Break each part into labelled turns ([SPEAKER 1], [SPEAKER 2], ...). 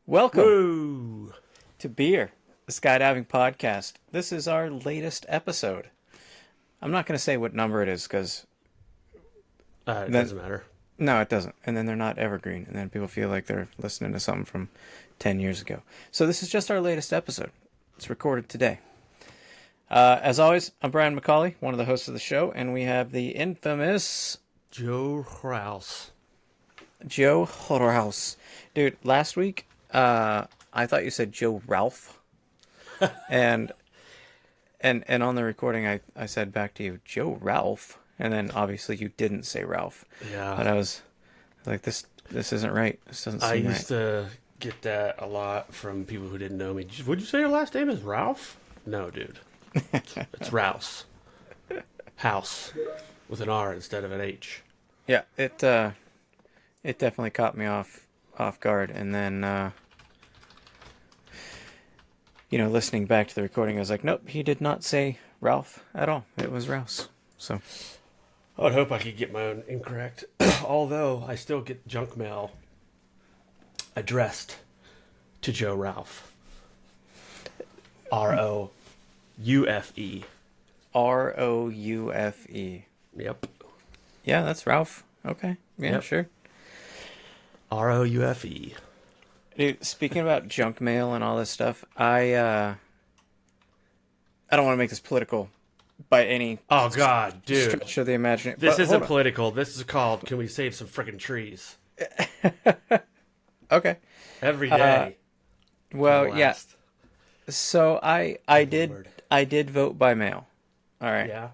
[SPEAKER 1] Welcome
[SPEAKER 2] Whoa!
[SPEAKER 1] to Beer, the skydiving podcast. This is our latest episode. I'm not going to say what number it is because
[SPEAKER 2] It doesn't matter.
[SPEAKER 1] no, it doesn't. And then they're not evergreen, and then people feel like they're listening to something from 10 years ago. So this is just our latest episode. It's recorded today. As always, I'm Brian McCauley, one of the hosts of the show, and we have the infamous
[SPEAKER 2] Joe Rouse.
[SPEAKER 1] Joe Rouse. Dude, last week, I thought you said Joe Ralph. and on the recording, I said back to you, Joe Ralph. And then obviously you didn't say Ralph.
[SPEAKER 2] Yeah.
[SPEAKER 1] But I was like, this isn't right. This doesn't seem
[SPEAKER 2] I
[SPEAKER 1] right.
[SPEAKER 2] used to get that a lot from people who didn't know me. Would you say your last name is Ralph? No, dude. It's Rouse. House. With an R instead of an H.
[SPEAKER 1] Yeah, it definitely caught me off guard. And then, listening back to the recording, I was like, nope, he did not say Ralph at all. It was Rouse. So
[SPEAKER 2] I would hope I could get my own incorrect. Although I still get junk mail addressed to Joe Ralph. Roufe.
[SPEAKER 1] Roufe.
[SPEAKER 2] Yep.
[SPEAKER 1] Yeah, that's Ralph. Okay. Yeah,
[SPEAKER 2] Yep.
[SPEAKER 1] sure.
[SPEAKER 2] Roufe.
[SPEAKER 1] Dude, speaking about junk mail and all this stuff, I don't want to make this political by any
[SPEAKER 2] Oh God, dude.
[SPEAKER 1] stretch of the imagination.
[SPEAKER 2] This isn't political. This is called "Can we save some freaking trees?"
[SPEAKER 1] Okay.
[SPEAKER 2] Every day.
[SPEAKER 1] Well, yeah.
[SPEAKER 2] Last.
[SPEAKER 1] So I
[SPEAKER 2] Lord.
[SPEAKER 1] did vote by mail. All right.
[SPEAKER 2] Yeah.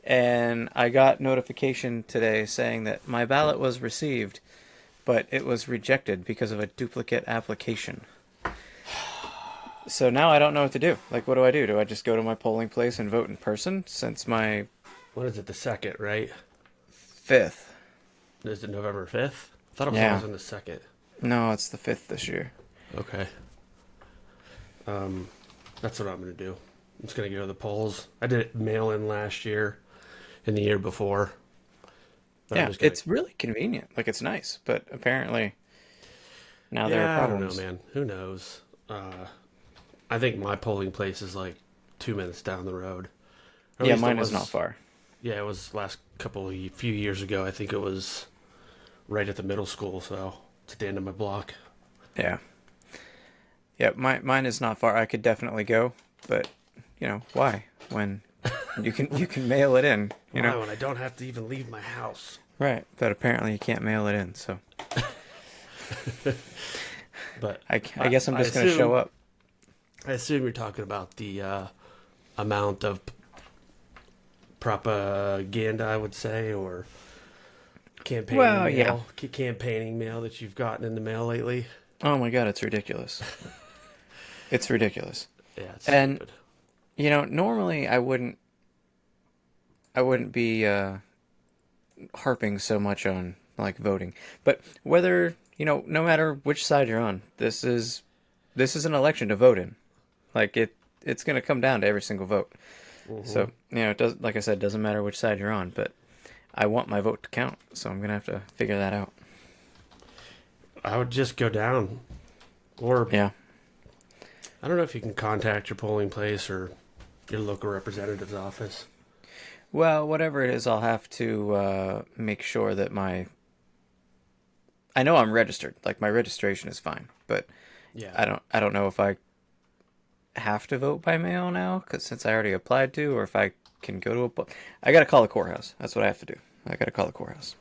[SPEAKER 1] And I got notification today saying that my ballot was received, but it was rejected because of a duplicate application. So now I don't know what to do. Like, what do I do? Do I just go to my polling place and vote in person since my
[SPEAKER 2] What is it? The 2nd, right?
[SPEAKER 1] 5th?
[SPEAKER 2] Is it November 5th? I thought it was
[SPEAKER 1] Yeah.
[SPEAKER 2] always on the 2nd.
[SPEAKER 1] No, it's the 5th this year.
[SPEAKER 2] Okay. That's what I'm gonna do. I'm just gonna go to the polls. I did it mail in last year, and the year before. But I'm
[SPEAKER 1] Yeah,
[SPEAKER 2] just gonna-
[SPEAKER 1] it's really convenient. Like, it's nice, but apparently now there are
[SPEAKER 2] I don't
[SPEAKER 1] problems.
[SPEAKER 2] know, man. Who knows? I think my polling place is like 2 minutes down the road. Or at
[SPEAKER 1] Yeah,
[SPEAKER 2] least it
[SPEAKER 1] mine is
[SPEAKER 2] was-
[SPEAKER 1] not far.
[SPEAKER 2] Yeah, it was few years ago. I think it was right at the middle school, so it's at the end of my block.
[SPEAKER 1] Yeah. Yeah, mine is not far. I could definitely go, but why? When you can mail it in,
[SPEAKER 2] Why, when I don't have to even leave my house?
[SPEAKER 1] Right, but apparently you can't mail it in, so
[SPEAKER 2] But
[SPEAKER 1] I guess I'm just going to show up.
[SPEAKER 2] I assume you're talking about the amount of propaganda, I would say, or campaigning
[SPEAKER 1] Well,
[SPEAKER 2] mail, campaigning mail that you've gotten in the mail lately.
[SPEAKER 1] Oh my God, it's ridiculous. It's ridiculous.
[SPEAKER 2] Yeah, it's
[SPEAKER 1] And-
[SPEAKER 2] stupid.
[SPEAKER 1] Normally I wouldn't be harping so much on like voting, but whether no matter which side you're on, this is an election to vote in. Like it's going to come down to every single vote. So it does, like I said, it doesn't matter which side you're on, but I want my vote to count, so I'm going to have to figure that out.
[SPEAKER 2] I would just go down, or
[SPEAKER 1] Yeah.
[SPEAKER 2] I don't know if you can contact your polling place or your local representative's office.
[SPEAKER 1] Well, whatever it is, I'll have to make sure that I know I'm registered. Like, my registration is fine, but
[SPEAKER 2] Yeah,
[SPEAKER 1] I don't know if I have to vote by mail now, cause since I already applied to, or if I can go to I gotta call the courthouse. That's what I have to do. I gotta call the courthouse.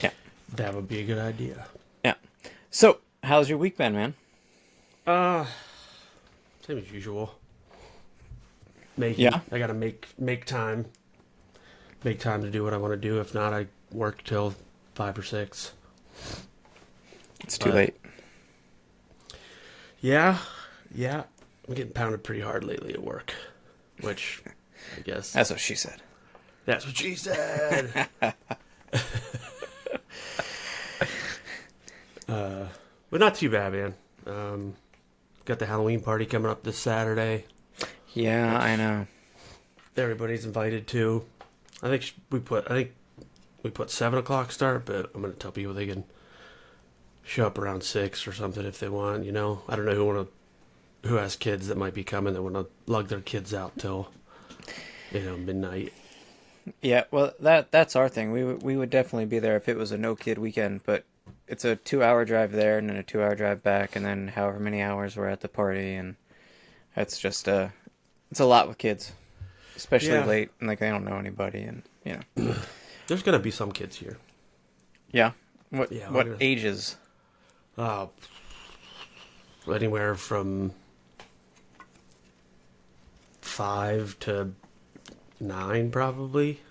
[SPEAKER 1] Yeah.
[SPEAKER 2] that would be a good idea.
[SPEAKER 1] Yeah. So, how's your week been, man?
[SPEAKER 2] Same as usual.
[SPEAKER 1] Yeah.
[SPEAKER 2] I gotta make time to do what I want to do. If not, I work till 5 or 6.
[SPEAKER 1] It's too
[SPEAKER 2] But-
[SPEAKER 1] late.
[SPEAKER 2] Yeah. I'm getting pounded pretty hard lately at work, which I guess
[SPEAKER 1] That's what she said.
[SPEAKER 2] that's what she said. But not too bad, man. Got the Halloween party coming up this Saturday.
[SPEAKER 1] Yeah, I know.
[SPEAKER 2] Everybody's invited to. I think we put 7 o'clock start, but I'm gonna tell people they can show up around 6 or something if they want. I don't know who has kids that might be coming that want to lug their kids out till midnight.
[SPEAKER 1] Yeah, well, that's our thing. We would definitely be there if it was a no kid weekend, but it's a 2 hour drive there and then a 2 hour drive back, and then however many hours we're at the party, and that's just it's a lot with kids, especially
[SPEAKER 2] Yeah,
[SPEAKER 1] late, and like they don't know anybody, and
[SPEAKER 2] there's gonna be some kids here.
[SPEAKER 1] yeah. What
[SPEAKER 2] Yeah,
[SPEAKER 1] what ages?
[SPEAKER 2] uh, anywhere from 5 to 9, probably.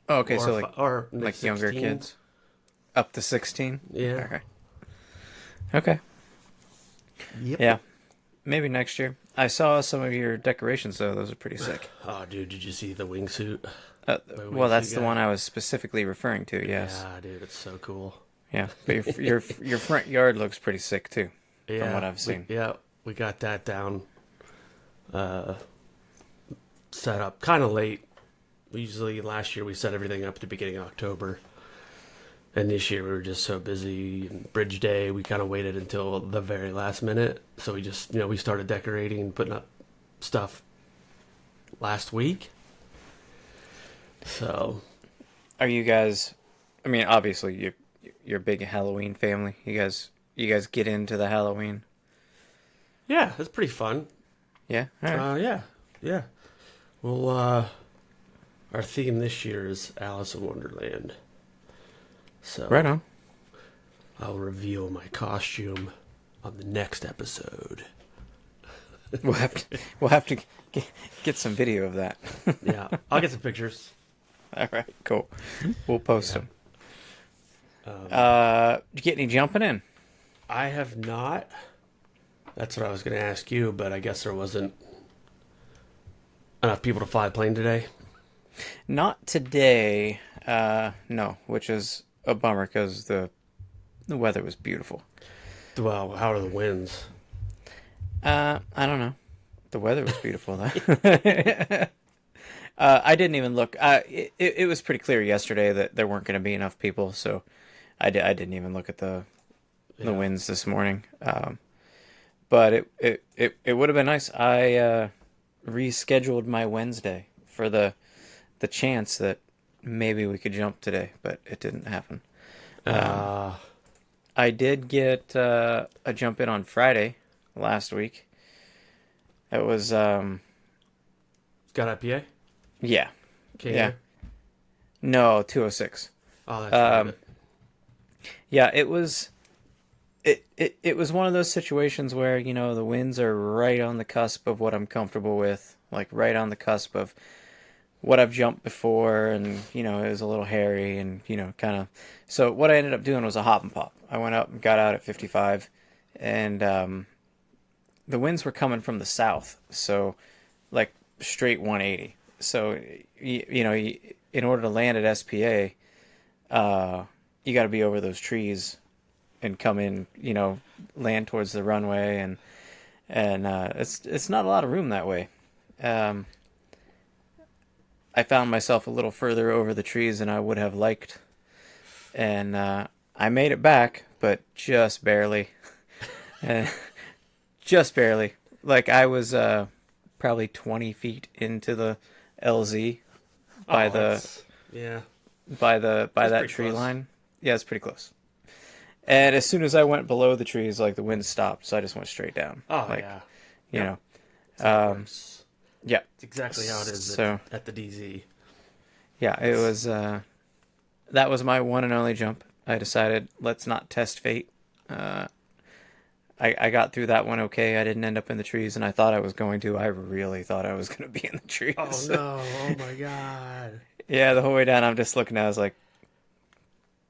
[SPEAKER 1] Oh, okay,
[SPEAKER 2] Or
[SPEAKER 1] so like
[SPEAKER 2] or
[SPEAKER 1] younger
[SPEAKER 2] 16.
[SPEAKER 1] kids, up to 16.
[SPEAKER 2] Yeah.
[SPEAKER 1] Okay. Okay.
[SPEAKER 2] Yep.
[SPEAKER 1] Yeah. Maybe next year. I saw some of your decorations though; those are pretty sick.
[SPEAKER 2] Oh, dude, did you see the wingsuit?
[SPEAKER 1] Uh,
[SPEAKER 2] My
[SPEAKER 1] well, that's
[SPEAKER 2] wingsuit
[SPEAKER 1] the
[SPEAKER 2] guy?
[SPEAKER 1] one I was specifically referring to. Yes.
[SPEAKER 2] Yeah, dude, it's so cool.
[SPEAKER 1] Yeah, but your front yard looks pretty sick too,
[SPEAKER 2] Yeah,
[SPEAKER 1] from what I've seen.
[SPEAKER 2] we got that down, uh, set up kind of late. Usually last year we set everything up at the beginning of October, and this year we were just so busy. And Bridge Day, we kind of waited until the very last minute. So we just, we started decorating and putting up stuff last week. So
[SPEAKER 1] Are you guys? I mean, obviously you're a big Halloween family. You guys get into the Halloween.
[SPEAKER 2] yeah, it's pretty fun.
[SPEAKER 1] Yeah. All right.
[SPEAKER 2] Yeah. Well, our theme this year is Alice in Wonderland. So
[SPEAKER 1] Right on.
[SPEAKER 2] I'll reveal my costume on the next episode.
[SPEAKER 1] We'll have to get some video of that.
[SPEAKER 2] Yeah, I'll get some pictures.
[SPEAKER 1] All right. Cool. We'll post
[SPEAKER 2] Yeah.
[SPEAKER 1] them.
[SPEAKER 2] Um,
[SPEAKER 1] Did you get any jumping in?
[SPEAKER 2] I have not. That's what I was going to ask you, but I guess there wasn't enough people to fly a plane today.
[SPEAKER 1] Not today. No, which is a bummer because the weather was beautiful.
[SPEAKER 2] Well, how are the winds?
[SPEAKER 1] I don't know. The weather was beautiful though. I didn't even look. It was pretty clear yesterday that there weren't going to be enough people, so I didn't even look at the
[SPEAKER 2] Yeah.
[SPEAKER 1] winds this morning. But it would have been nice. I rescheduled my Wednesday for the chance that maybe we could jump today, but it didn't happen.
[SPEAKER 2] Uh,
[SPEAKER 1] I did get a jump in on Friday last week. It was
[SPEAKER 2] got IPA?
[SPEAKER 1] yeah.
[SPEAKER 2] Okay.
[SPEAKER 1] Yeah. No, 206.
[SPEAKER 2] Oh, that's
[SPEAKER 1] Um,
[SPEAKER 2] right.
[SPEAKER 1] Yeah, it was it was one of those situations where, the winds are right on the cusp of what I'm comfortable with, like right on the cusp of what I've jumped before, and it was a little hairy, and kind of. So what I ended up doing was a hop and pop. I went up and got out at 55, and the winds were coming from the south, so like straight 180. So in order to land at SPA, you got to be over those trees and come in, land towards the runway, and it's not a lot of room that way. Um, I found myself a little further over the trees than I would have liked, and I made it back, but just barely. Uh, just barely. Like I was probably 20 feet into the LZ by
[SPEAKER 2] Yeah.
[SPEAKER 1] by
[SPEAKER 2] That's
[SPEAKER 1] that
[SPEAKER 2] pretty
[SPEAKER 1] tree
[SPEAKER 2] close.
[SPEAKER 1] line. Yeah, it's pretty close. And as soon as I went below the trees, like the wind stopped, so I just went straight down.
[SPEAKER 2] Oh,
[SPEAKER 1] Like,
[SPEAKER 2] yeah.
[SPEAKER 1] you
[SPEAKER 2] Yep.
[SPEAKER 1] know.
[SPEAKER 2] That's how it
[SPEAKER 1] Um,
[SPEAKER 2] works.
[SPEAKER 1] yeah.
[SPEAKER 2] It's exactly how it is
[SPEAKER 1] So
[SPEAKER 2] at the DZ.
[SPEAKER 1] yeah, it was that was my one and only jump. I decided let's not test fate. I got through that one okay. I didn't end up in the trees, and I thought I was going to. I really thought I was going to be in the trees.
[SPEAKER 2] Oh, no. Oh, my God.
[SPEAKER 1] Yeah, the whole way down, I'm just looking at it, I was like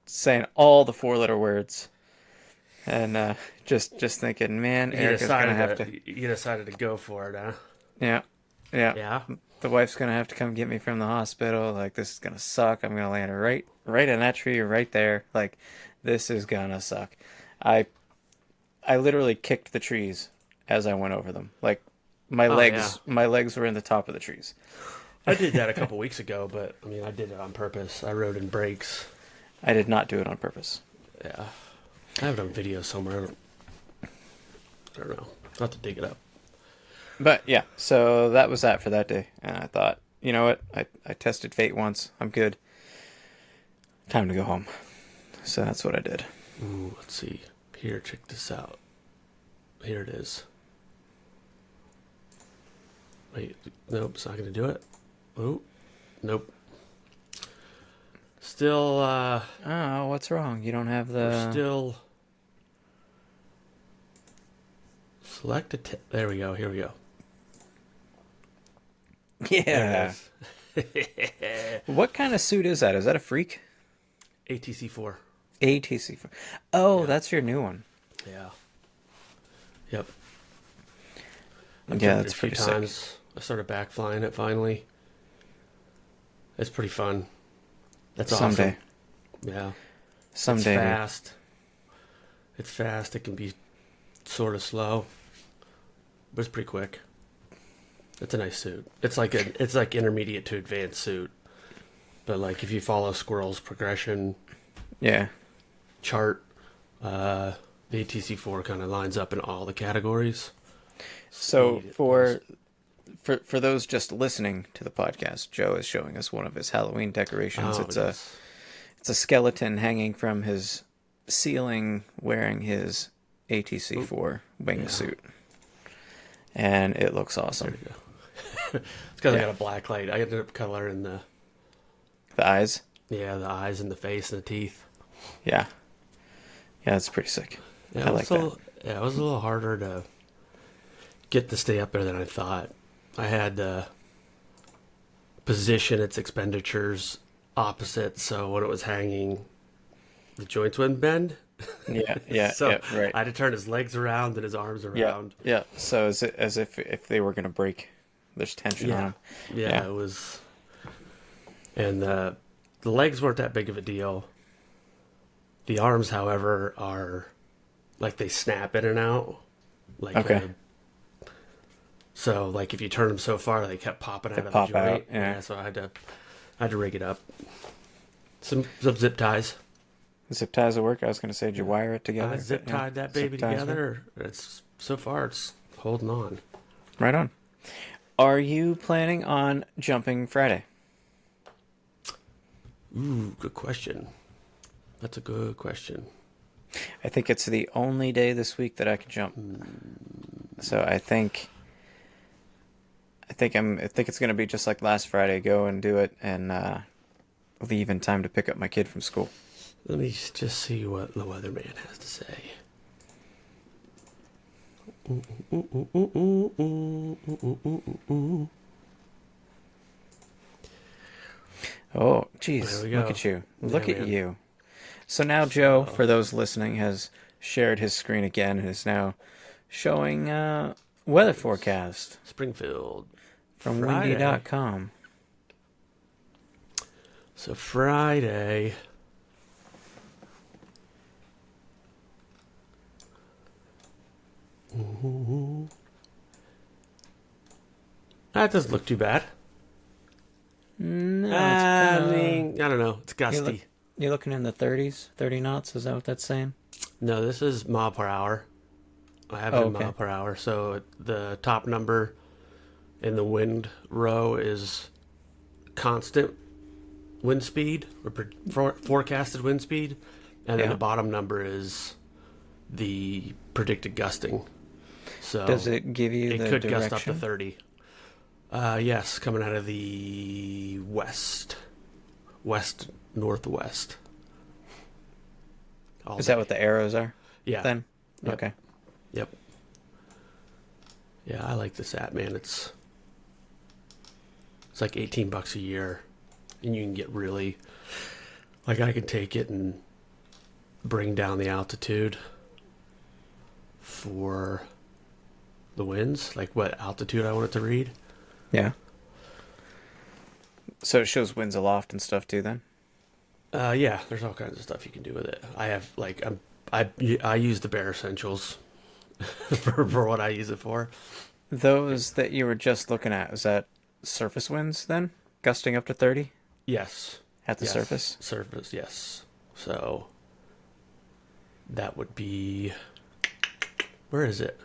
[SPEAKER 1] saying all the four-letter words, and just thinking, man,
[SPEAKER 2] You
[SPEAKER 1] Erica's gonna have
[SPEAKER 2] decided
[SPEAKER 1] to.
[SPEAKER 2] you decided to go for it, huh?
[SPEAKER 1] Yeah, yeah.
[SPEAKER 2] Yeah.
[SPEAKER 1] The wife's gonna have to come get me from the hospital. Like this is gonna suck. I'm gonna land right in that tree right there. Like this is gonna suck. I I literally kicked the trees as I went over them. Like
[SPEAKER 2] Oh,
[SPEAKER 1] my legs were in the top of the trees.
[SPEAKER 2] I did that a couple weeks ago, but I did it on purpose. I rode in brakes.
[SPEAKER 1] I did not do it on purpose.
[SPEAKER 2] Yeah. I have it on video somewhere. I don't know. I'll have to dig it up.
[SPEAKER 1] But yeah, so that was that for that day. And I thought, you know what? I tested fate once. I'm good. Time to go home. So that's what I did.
[SPEAKER 2] Ooh, let's see. Here, check this out. Here it is. Wait, nope, it's not going to do it. Oh, nope. Still,
[SPEAKER 1] Oh, what's wrong? You don't have
[SPEAKER 2] we're
[SPEAKER 1] the...
[SPEAKER 2] still... Select a... There we go, here we go.
[SPEAKER 1] Yeah.
[SPEAKER 2] There it is.
[SPEAKER 1] What kind of suit is that? Is that a Freak?
[SPEAKER 2] ATC4.
[SPEAKER 1] ATC. Oh,
[SPEAKER 2] Yeah.
[SPEAKER 1] that's your new one.
[SPEAKER 2] Yeah. Yep.
[SPEAKER 1] Yeah,
[SPEAKER 2] I've driven it
[SPEAKER 1] that's
[SPEAKER 2] a few
[SPEAKER 1] pretty sick.
[SPEAKER 2] times. I started back flying it finally. It's pretty fun. That's
[SPEAKER 1] Someday.
[SPEAKER 2] awesome. Yeah.
[SPEAKER 1] Someday.
[SPEAKER 2] It's fast. It's fast. It can be sort of slow, but it's pretty quick. It's a nice suit. It's like intermediate to advanced suit. But like if you follow Squirrel's progression
[SPEAKER 1] Yeah.
[SPEAKER 2] chart, the ATC4 kind of lines up in all the categories.
[SPEAKER 1] So
[SPEAKER 2] Speed,
[SPEAKER 1] for those just listening to the podcast, Joe is showing us one of his Halloween decorations.
[SPEAKER 2] Oh,
[SPEAKER 1] It's a skeleton hanging from his ceiling wearing his ATC4 wingsuit. And it looks
[SPEAKER 2] there
[SPEAKER 1] awesome.
[SPEAKER 2] you go. It's because I
[SPEAKER 1] Yeah.
[SPEAKER 2] got a black light. I ended up coloring the
[SPEAKER 1] The eyes.
[SPEAKER 2] the eyes and the face and the teeth.
[SPEAKER 1] Yeah. Yeah, it's pretty sick.
[SPEAKER 2] Yeah,
[SPEAKER 1] I like that.
[SPEAKER 2] Yeah, it was a little harder to get to stay up there than I thought. I had to position its expenditures opposite, so when it was hanging, the joints wouldn't bend.
[SPEAKER 1] Yeah, yeah,
[SPEAKER 2] So
[SPEAKER 1] yeah, right.
[SPEAKER 2] I had to turn his legs around and his arms
[SPEAKER 1] Yeah,
[SPEAKER 2] around.
[SPEAKER 1] yeah. So is it as if they were gonna break? There's tension on
[SPEAKER 2] Yeah.
[SPEAKER 1] them.
[SPEAKER 2] Yeah,
[SPEAKER 1] Yeah.
[SPEAKER 2] it was. And the legs weren't that big of a deal. The arms, however, are like they snap in and out. Like
[SPEAKER 1] Okay.
[SPEAKER 2] so, like if you turn them so far, they kept popping out
[SPEAKER 1] They
[SPEAKER 2] of
[SPEAKER 1] pop
[SPEAKER 2] the joint.
[SPEAKER 1] out, yeah.
[SPEAKER 2] So I had to rig it up. Some zip ties.
[SPEAKER 1] Zip ties will work. I was gonna say, did you wire it together?
[SPEAKER 2] I zip
[SPEAKER 1] But, yeah,
[SPEAKER 2] tied that
[SPEAKER 1] zip
[SPEAKER 2] baby
[SPEAKER 1] ties
[SPEAKER 2] together. It's so far it's holding on.
[SPEAKER 1] work. Right on. Are you planning on jumping Friday?
[SPEAKER 2] Ooh, good question. That's a good question.
[SPEAKER 1] I think it's the only day this week that I can jump. So I think it's gonna be just like last Friday. Go and do it, and leave in time to pick up my kid from school.
[SPEAKER 2] Let me just see what the weatherman has to say.
[SPEAKER 1] Oh,
[SPEAKER 2] There
[SPEAKER 1] geez,
[SPEAKER 2] we
[SPEAKER 1] look
[SPEAKER 2] go.
[SPEAKER 1] at you!
[SPEAKER 2] Yeah,
[SPEAKER 1] Look at
[SPEAKER 2] man.
[SPEAKER 1] you! So now Joe,
[SPEAKER 2] So-
[SPEAKER 1] for those listening, has shared his screen again and is now showing weather forecast
[SPEAKER 2] Springfield.
[SPEAKER 1] from
[SPEAKER 2] Friday.
[SPEAKER 1] windy.com.
[SPEAKER 2] So Friday. That doesn't look too bad.
[SPEAKER 1] No, it's
[SPEAKER 2] I
[SPEAKER 1] kinda,
[SPEAKER 2] mean, I don't know. It's gusty.
[SPEAKER 1] look- you're looking in the 30s, 30 knots. Is that what that's saying?
[SPEAKER 2] No, this is mile per hour. I have it
[SPEAKER 1] Oh,
[SPEAKER 2] in
[SPEAKER 1] okay.
[SPEAKER 2] mile per hour. So the top number in the wind row is constant wind speed or forecasted wind speed, and then
[SPEAKER 1] Yeah.
[SPEAKER 2] the bottom number is the predicted gusting. So
[SPEAKER 1] Does it give you
[SPEAKER 2] it
[SPEAKER 1] the
[SPEAKER 2] could
[SPEAKER 1] direction?
[SPEAKER 2] gust up to 30. Yes, coming out of the west northwest. All
[SPEAKER 1] Is that
[SPEAKER 2] day.
[SPEAKER 1] what the arrows are?
[SPEAKER 2] Yeah.
[SPEAKER 1] Then
[SPEAKER 2] Yep.
[SPEAKER 1] okay.
[SPEAKER 2] Yep. Yeah, I like this app, man. It's like $18 a year, and you can get really like I can take it and bring down the altitude for the winds, like what altitude I want it to read.
[SPEAKER 1] Yeah. So it shows winds aloft and stuff too. Then.
[SPEAKER 2] Yeah, there's all kinds of stuff you can do with it. I have like I use the Bear Essentials for what I use it for.
[SPEAKER 1] Those that you were just looking at, is that surface winds then? Gusting up to 30
[SPEAKER 2] Yes.
[SPEAKER 1] at the
[SPEAKER 2] Yes.
[SPEAKER 1] surface?
[SPEAKER 2] Surface, yes. So That would be, where is it?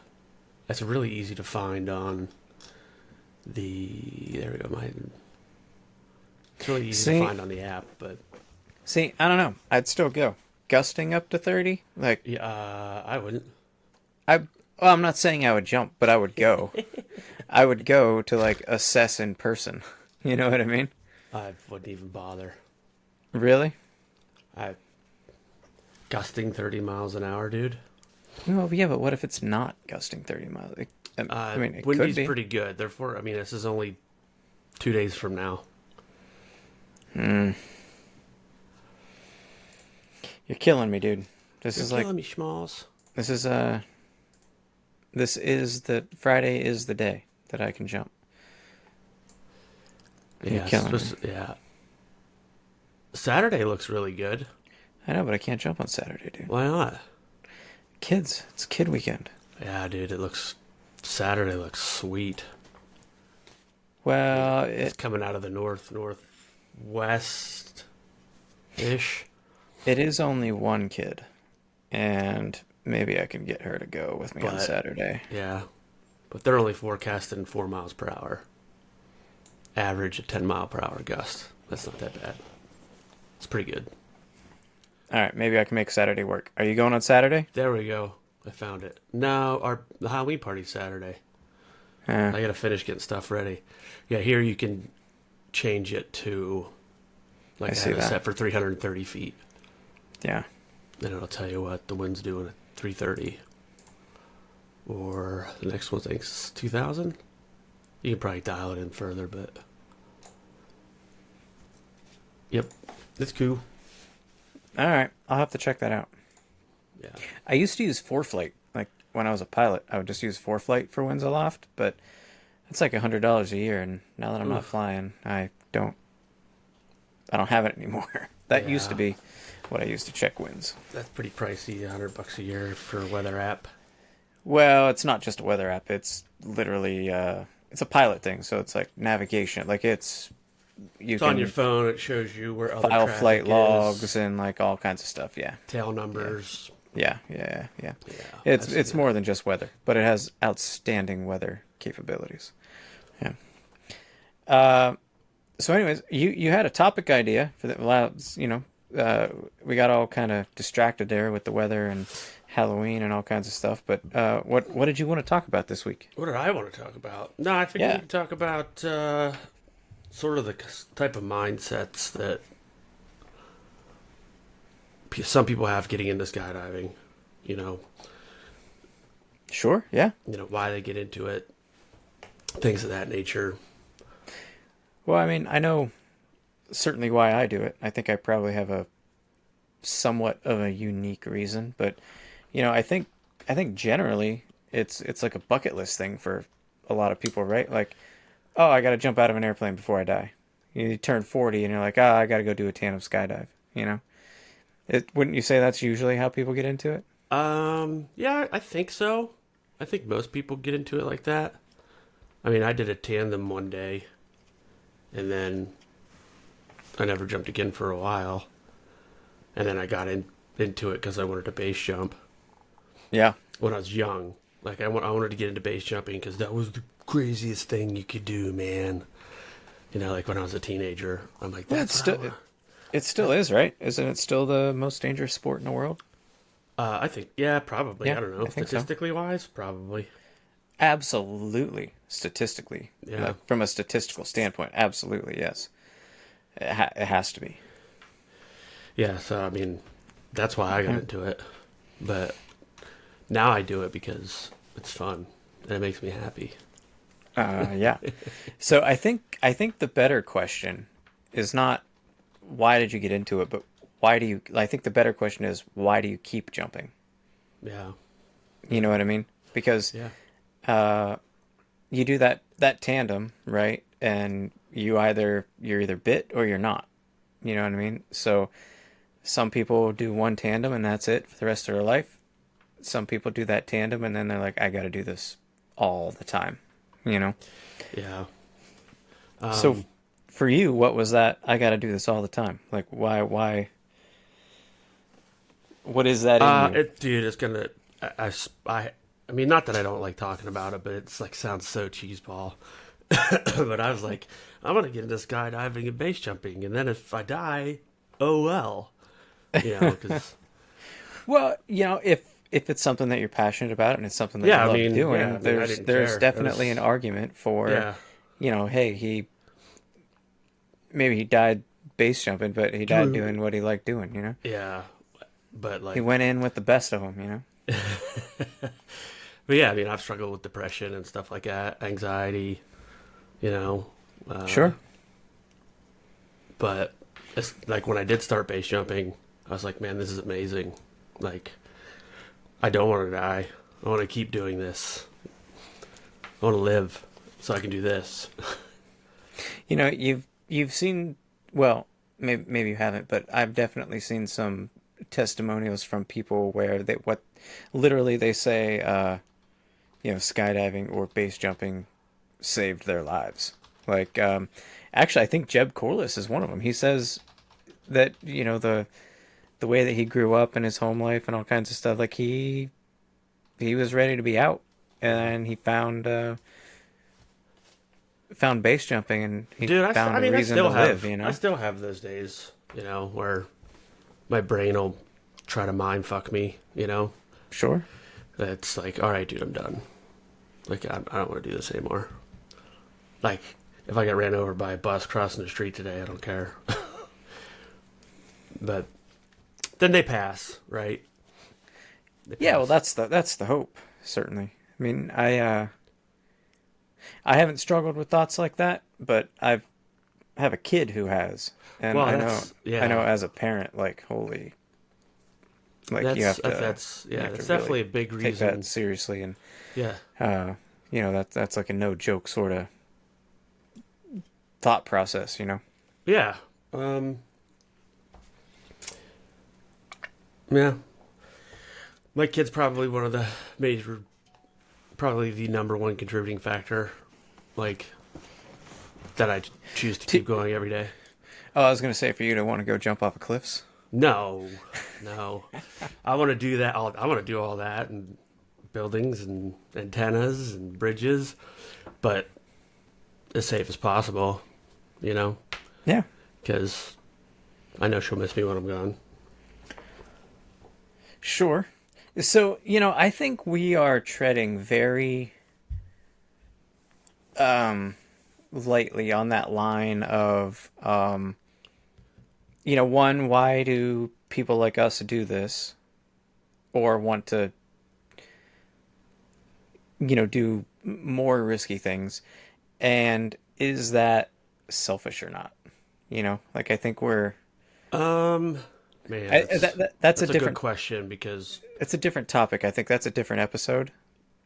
[SPEAKER 2] That's really easy to find on there we go. It's really easy to
[SPEAKER 1] See,
[SPEAKER 2] find on the app, but
[SPEAKER 1] I don't know. I'd still go. Gusting up to 30? Like,
[SPEAKER 2] yeah, I wouldn't.
[SPEAKER 1] well, I'm not saying I would jump, but I would go. I would go to like assess in person. You know what I mean?
[SPEAKER 2] I wouldn't even bother.
[SPEAKER 1] Really?
[SPEAKER 2] I Gusting 30 miles an hour, dude.
[SPEAKER 1] Well, yeah, but what if it's not gusting 30 miles? I mean, it could
[SPEAKER 2] Windy's
[SPEAKER 1] be.
[SPEAKER 2] pretty good. Therefore, I mean, this is only 2 days from now.
[SPEAKER 1] Hmm. You're killing me, dude. This
[SPEAKER 2] You're
[SPEAKER 1] is like
[SPEAKER 2] killing me, schmalls.
[SPEAKER 1] this is this is the Friday is the day that I can jump. You're
[SPEAKER 2] Yeah,
[SPEAKER 1] killing me.
[SPEAKER 2] yeah. Saturday looks really good.
[SPEAKER 1] I know, but I can't jump on Saturday, dude.
[SPEAKER 2] Why not?
[SPEAKER 1] Kids, it's kid weekend.
[SPEAKER 2] Yeah, dude, Saturday looks sweet.
[SPEAKER 1] Well,
[SPEAKER 2] It's coming out of the northwest ish.
[SPEAKER 1] it is only one kid, and maybe I can get her to go with me on
[SPEAKER 2] But
[SPEAKER 1] Saturday.
[SPEAKER 2] yeah, but they're only forecasting 4 miles per hour. Average a 10-mile-per-hour gust. That's not that bad. It's pretty good.
[SPEAKER 1] All right, maybe I can make Saturday work. Are you going on Saturday?
[SPEAKER 2] There we go. I found it. No, the Halloween party's Saturday. I gotta finish getting stuff ready. Yeah, here you can change it to
[SPEAKER 1] I
[SPEAKER 2] like I
[SPEAKER 1] see
[SPEAKER 2] have it
[SPEAKER 1] that.
[SPEAKER 2] set for 330 feet,
[SPEAKER 1] Yeah.
[SPEAKER 2] and it'll tell you what the wind's doing at 330. Or the next one thinks 2,000. You can probably dial it in further, but yep, it's cool.
[SPEAKER 1] All right, I'll have to check that out.
[SPEAKER 2] Yeah,
[SPEAKER 1] I used to use ForeFlight. Like when I was a pilot, I would just use ForeFlight for Winds Aloft, but it's like $100 a year, and now that I'm not
[SPEAKER 2] Oof.
[SPEAKER 1] flying, I don't have it anymore. That used to
[SPEAKER 2] Yeah.
[SPEAKER 1] be what I used to check winds.
[SPEAKER 2] that's pretty pricey. $100 a year for a weather app.
[SPEAKER 1] Well, it's not just a weather app. It's literally it's a pilot thing, so it's like navigation. Like you
[SPEAKER 2] It's on your
[SPEAKER 1] can
[SPEAKER 2] phone. It shows you where other
[SPEAKER 1] file
[SPEAKER 2] traffic
[SPEAKER 1] flight logs
[SPEAKER 2] is,
[SPEAKER 1] and like all kinds of stuff. Yeah.
[SPEAKER 2] tail numbers.
[SPEAKER 1] Yeah.
[SPEAKER 2] Yeah,
[SPEAKER 1] It's more than just weather, but it has outstanding weather capabilities. Yeah. So anyways, you had a topic idea for the we got all kind of distracted there with the weather and Halloween and all kinds of stuff. But what did you want to talk about this week?
[SPEAKER 2] What did I want to talk about? No, I think
[SPEAKER 1] Yeah.
[SPEAKER 2] we can talk about sort of the type of mindsets that some people have getting into skydiving. You know,
[SPEAKER 1] Sure. Yeah.
[SPEAKER 2] why they get into it, things of that nature.
[SPEAKER 1] Well, I mean, I know certainly why I do it. I think I probably have a somewhat of a unique reason, but I think generally it's like a bucket list thing for a lot of people, right? Like, oh, I got to jump out of an airplane before I die. You turn 40 and you're like, ah, I got to go do a tandem skydive, you know? Wouldn't you say that's usually how people get into it?
[SPEAKER 2] Yeah, I think so. I think most people get into it like that. I mean, I did a tandem one day, and then I never jumped again for a while. And then I got into it because I wanted to base jump
[SPEAKER 1] Yeah.
[SPEAKER 2] when I was young. Like I wanted to get into base jumping because that was the craziest thing you could do, man. Like when I was a teenager, I'm like,
[SPEAKER 1] Well,
[SPEAKER 2] that's what I want.
[SPEAKER 1] it still is, right? Isn't it still the most dangerous sport in the world?
[SPEAKER 2] I think, yeah, probably.
[SPEAKER 1] Yeah,
[SPEAKER 2] I don't know.
[SPEAKER 1] I think so.
[SPEAKER 2] Statistically wise, probably.
[SPEAKER 1] Absolutely. Statistically.
[SPEAKER 2] Yeah.
[SPEAKER 1] Like, from a statistical standpoint, absolutely, yes. It has to be.
[SPEAKER 2] Yeah, so I mean, that's why I got into it. But now I do it because it's fun and it makes me happy.
[SPEAKER 1] Yeah. So I think the better question is not why did you get into it, but I think the better question is why do you keep jumping?
[SPEAKER 2] Yeah.
[SPEAKER 1] You know what I mean? Because
[SPEAKER 2] Yeah.
[SPEAKER 1] you do that tandem, right? And you're either bit or you're not. You know what I mean? So some people do one tandem and that's it for the rest of their life. Some people do that tandem and then they're like, I got to do this all the time. You know?
[SPEAKER 2] Yeah.
[SPEAKER 1] So for you, what was that? I got to do this all the time. Like, why What is that in you?
[SPEAKER 2] Dude, it's gonna. I mean, not that I don't like talking about it, but it's like sounds so cheeseball. But I was like, I'm gonna get into skydiving and base jumping, and then if I die, oh well, because
[SPEAKER 1] Well, if it's something that you're passionate about and it's something that you
[SPEAKER 2] yeah, I
[SPEAKER 1] love
[SPEAKER 2] mean, yeah,
[SPEAKER 1] doing,
[SPEAKER 2] I mean, I didn't
[SPEAKER 1] there's
[SPEAKER 2] care. It
[SPEAKER 1] definitely an
[SPEAKER 2] was,
[SPEAKER 1] argument for,
[SPEAKER 2] yeah,
[SPEAKER 1] hey, maybe he died base jumping, but he died doing what he liked doing,
[SPEAKER 2] yeah, but
[SPEAKER 1] He
[SPEAKER 2] like,
[SPEAKER 1] went in with the best of them.
[SPEAKER 2] but yeah, I mean, I've struggled with depression and stuff like that, anxiety, you know, uh,
[SPEAKER 1] Sure.
[SPEAKER 2] but it's like when I did start base jumping, I was like, man, this is amazing. Like, I don't want to die. I want to keep doing this. I want to live so I can do this.
[SPEAKER 1] You've seen, well, maybe you haven't, but I've definitely seen some testimonials from people where what literally they say, skydiving or base jumping saved their lives. Like, actually, I think Jeb Corliss is one of them. He says that the way that he grew up in his home life and all kinds of stuff, like he was ready to be out, and he found base jumping, and he
[SPEAKER 2] Dude,
[SPEAKER 1] found
[SPEAKER 2] I
[SPEAKER 1] a
[SPEAKER 2] mean,
[SPEAKER 1] reason to live.
[SPEAKER 2] I still have those days, where my brain will try to mind fuck me.
[SPEAKER 1] Sure.
[SPEAKER 2] It's like, all right, dude, I'm done. Like, I don't want to do this anymore. Like, if I get ran over by a bus crossing the street today, I don't care. But then they pass, right? They
[SPEAKER 1] Yeah, well,
[SPEAKER 2] pass.
[SPEAKER 1] that's the hope, certainly. I mean, I haven't struggled with thoughts like that, but have a kid who has, and
[SPEAKER 2] Well,
[SPEAKER 1] I know
[SPEAKER 2] yeah,
[SPEAKER 1] as a parent, like, holy, like you have to
[SPEAKER 2] that's
[SPEAKER 1] really
[SPEAKER 2] definitely a big
[SPEAKER 1] take that
[SPEAKER 2] reason.
[SPEAKER 1] seriously, and
[SPEAKER 2] Yeah,
[SPEAKER 1] that's like a no joke sort of thought process.
[SPEAKER 2] yeah, yeah. My kid's probably one of the major, probably the number one contributing factor, like that I choose to keep
[SPEAKER 1] T-
[SPEAKER 2] going every day.
[SPEAKER 1] Oh, I was gonna say for you to want to go jump off of cliffs.
[SPEAKER 2] No, no, I want to do that. I want to do all that and buildings and antennas and bridges, but as safe as possible, you know,
[SPEAKER 1] Yeah,
[SPEAKER 2] because I know she'll miss me when I'm gone.
[SPEAKER 1] sure. So, I think we are treading very lightly on that line of one, why do people like us do this or want to, do more risky things? And is that selfish or not? Like I think
[SPEAKER 2] Um, man,
[SPEAKER 1] that's a
[SPEAKER 2] that's a good
[SPEAKER 1] different
[SPEAKER 2] question because
[SPEAKER 1] it's a different topic. I think that's a different episode,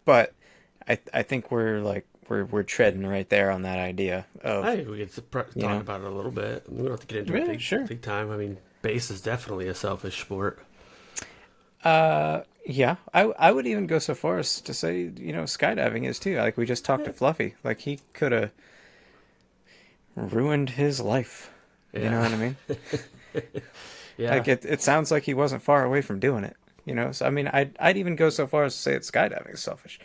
[SPEAKER 1] but I think we're treading right there on that idea
[SPEAKER 2] I
[SPEAKER 1] of,
[SPEAKER 2] think we could
[SPEAKER 1] you
[SPEAKER 2] talk
[SPEAKER 1] know,
[SPEAKER 2] about it a little bit. We don't have to get into it
[SPEAKER 1] really sure.
[SPEAKER 2] big time. I mean, bass is definitely a selfish sport.
[SPEAKER 1] Yeah, I would even go so far as to say, skydiving is too. Like we just talked to
[SPEAKER 2] Yeah,
[SPEAKER 1] Fluffy, like he could have ruined his life. You know
[SPEAKER 2] yeah,
[SPEAKER 1] what I mean?
[SPEAKER 2] yeah.
[SPEAKER 1] Like it sounds like he wasn't far away from doing it. So I mean, I'd even go so far as to say that skydiving is selfish,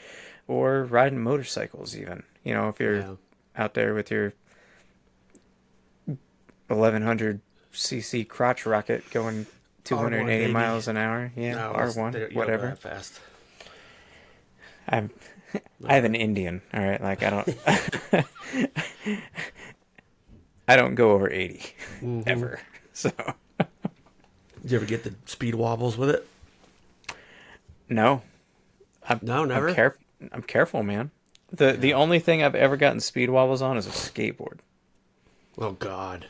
[SPEAKER 1] or riding motorcycles even. If you're
[SPEAKER 2] Yeah.
[SPEAKER 1] out there with your 1100 cc crotch rocket going
[SPEAKER 2] R1
[SPEAKER 1] 280
[SPEAKER 2] baby.
[SPEAKER 1] miles an hour, yeah,
[SPEAKER 2] No,
[SPEAKER 1] R1,
[SPEAKER 2] you don't go
[SPEAKER 1] whatever.
[SPEAKER 2] that fast.
[SPEAKER 1] I'm I have an Indian, all right. Like I don't I don't go over 80
[SPEAKER 2] Hmm.
[SPEAKER 1] ever. So
[SPEAKER 2] Did you ever get the speed wobbles with it?
[SPEAKER 1] no, I'm
[SPEAKER 2] No,
[SPEAKER 1] I'm
[SPEAKER 2] never.
[SPEAKER 1] careful. I'm careful, man. The
[SPEAKER 2] Yeah.
[SPEAKER 1] only thing I've ever gotten speed wobbles on is a skateboard,
[SPEAKER 2] Oh God.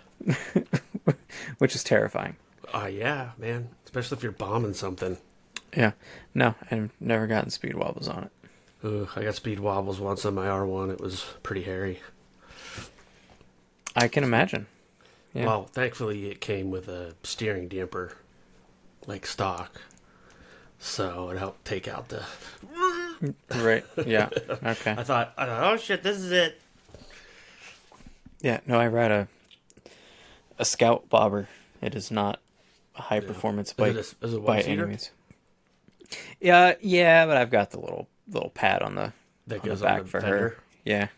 [SPEAKER 1] which is terrifying.
[SPEAKER 2] Yeah, man. Especially if you're bombing something.
[SPEAKER 1] Yeah, no, I've never gotten speed wobbles on it.
[SPEAKER 2] Ugh, I got speed wobbles once on my R1. It was pretty hairy.
[SPEAKER 1] I can imagine. Yeah,
[SPEAKER 2] Well, thankfully it came with a steering damper, like stock, so it helped take out the.
[SPEAKER 1] right. Yeah. Okay.
[SPEAKER 2] Oh shit, this is it.
[SPEAKER 1] Yeah. No, I ride a Scout bobber. It is not a high
[SPEAKER 2] Yeah.
[SPEAKER 1] performance
[SPEAKER 2] Is it
[SPEAKER 1] bike
[SPEAKER 2] a, is it a
[SPEAKER 1] by
[SPEAKER 2] one
[SPEAKER 1] any
[SPEAKER 2] seater
[SPEAKER 1] means. Yeah, yeah, but I've got the little pad
[SPEAKER 2] that
[SPEAKER 1] on the
[SPEAKER 2] goes on the
[SPEAKER 1] back for her.
[SPEAKER 2] fender?
[SPEAKER 1] Yeah,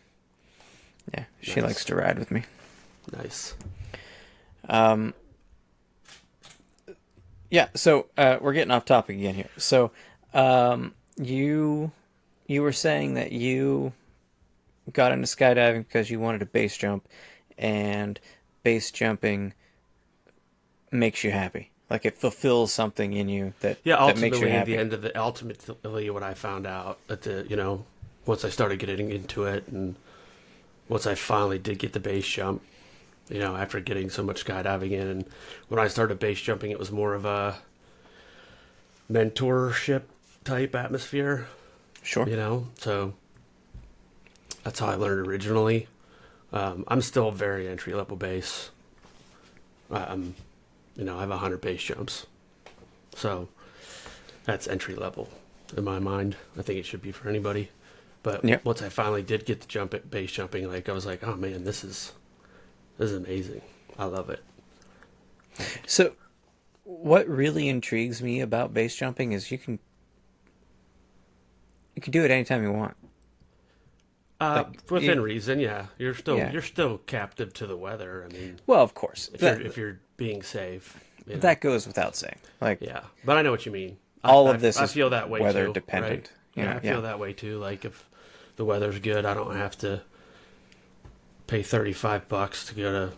[SPEAKER 1] yeah, she likes
[SPEAKER 2] Nice,
[SPEAKER 1] to ride with me.
[SPEAKER 2] nice.
[SPEAKER 1] Um, yeah, so we're getting off topic again here. So, you were saying that you got into skydiving because you wanted a base jump, and base jumping makes you happy. Like it fulfills something in you
[SPEAKER 2] Yeah,
[SPEAKER 1] that makes you
[SPEAKER 2] ultimately,
[SPEAKER 1] happy.
[SPEAKER 2] ultimately, what I found out at once I started getting into it, and once I finally did get the base jump, after getting so much skydiving in, and when I started base jumping, it was more of a mentorship type atmosphere,
[SPEAKER 1] Sure.
[SPEAKER 2] So that's how I learned originally. I'm still very entry level base. Um, I have 100 base jumps, so that's entry level in my mind. I think it should be for anybody. But
[SPEAKER 1] Yep.
[SPEAKER 2] once I finally did get to jump at base jumping, like I was like, oh man, this is amazing. I love it.
[SPEAKER 1] So, what really intrigues me about base jumping is you can do it anytime you want. Like,
[SPEAKER 2] Within reason, yeah. You're still
[SPEAKER 1] yeah.
[SPEAKER 2] you're still captive to the weather. I mean,
[SPEAKER 1] Well, of course,
[SPEAKER 2] if you're being safe,
[SPEAKER 1] that goes without saying. Like,
[SPEAKER 2] yeah. But I know what you mean.
[SPEAKER 1] all of this
[SPEAKER 2] I
[SPEAKER 1] is
[SPEAKER 2] feel that way
[SPEAKER 1] weather
[SPEAKER 2] too, right?
[SPEAKER 1] dependent.
[SPEAKER 2] Yeah, I feel
[SPEAKER 1] Yeah.
[SPEAKER 2] that way too. Like if the weather's good, I don't have to pay $35 to go to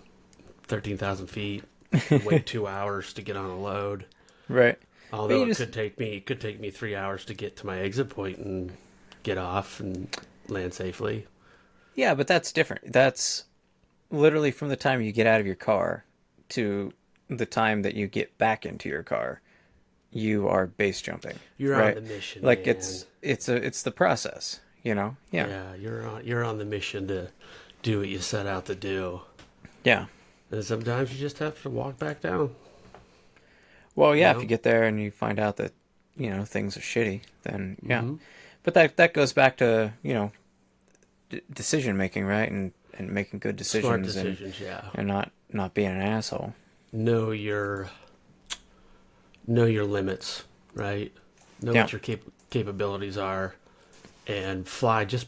[SPEAKER 2] 13,000 feet, and wait 2 hours to get on a load.
[SPEAKER 1] Right. But
[SPEAKER 2] Although it could take me 3 hours to get to my exit point and get off and land safely.
[SPEAKER 1] yeah, but that's different. That's literally from the time you get out of your car to the time that you get back into your car, you are base jumping,
[SPEAKER 2] You're on
[SPEAKER 1] right?
[SPEAKER 2] the mission,
[SPEAKER 1] Like
[SPEAKER 2] man.
[SPEAKER 1] it's the process, you know? Yeah.
[SPEAKER 2] Yeah, you're on the mission to do what you set out to do.
[SPEAKER 1] Yeah.
[SPEAKER 2] And sometimes you just have to walk back down.
[SPEAKER 1] Well,
[SPEAKER 2] You
[SPEAKER 1] yeah, if you
[SPEAKER 2] know.
[SPEAKER 1] get there and you find out that, things are shitty, then yeah.
[SPEAKER 2] Mm-hmm.
[SPEAKER 1] But that goes back to, decision making, right? And making good
[SPEAKER 2] Smart
[SPEAKER 1] decisions
[SPEAKER 2] decisions, yeah.
[SPEAKER 1] and not being an asshole.
[SPEAKER 2] Know your know your limits, right? Know
[SPEAKER 1] Yeah.
[SPEAKER 2] what your capabilities are, and fly. Just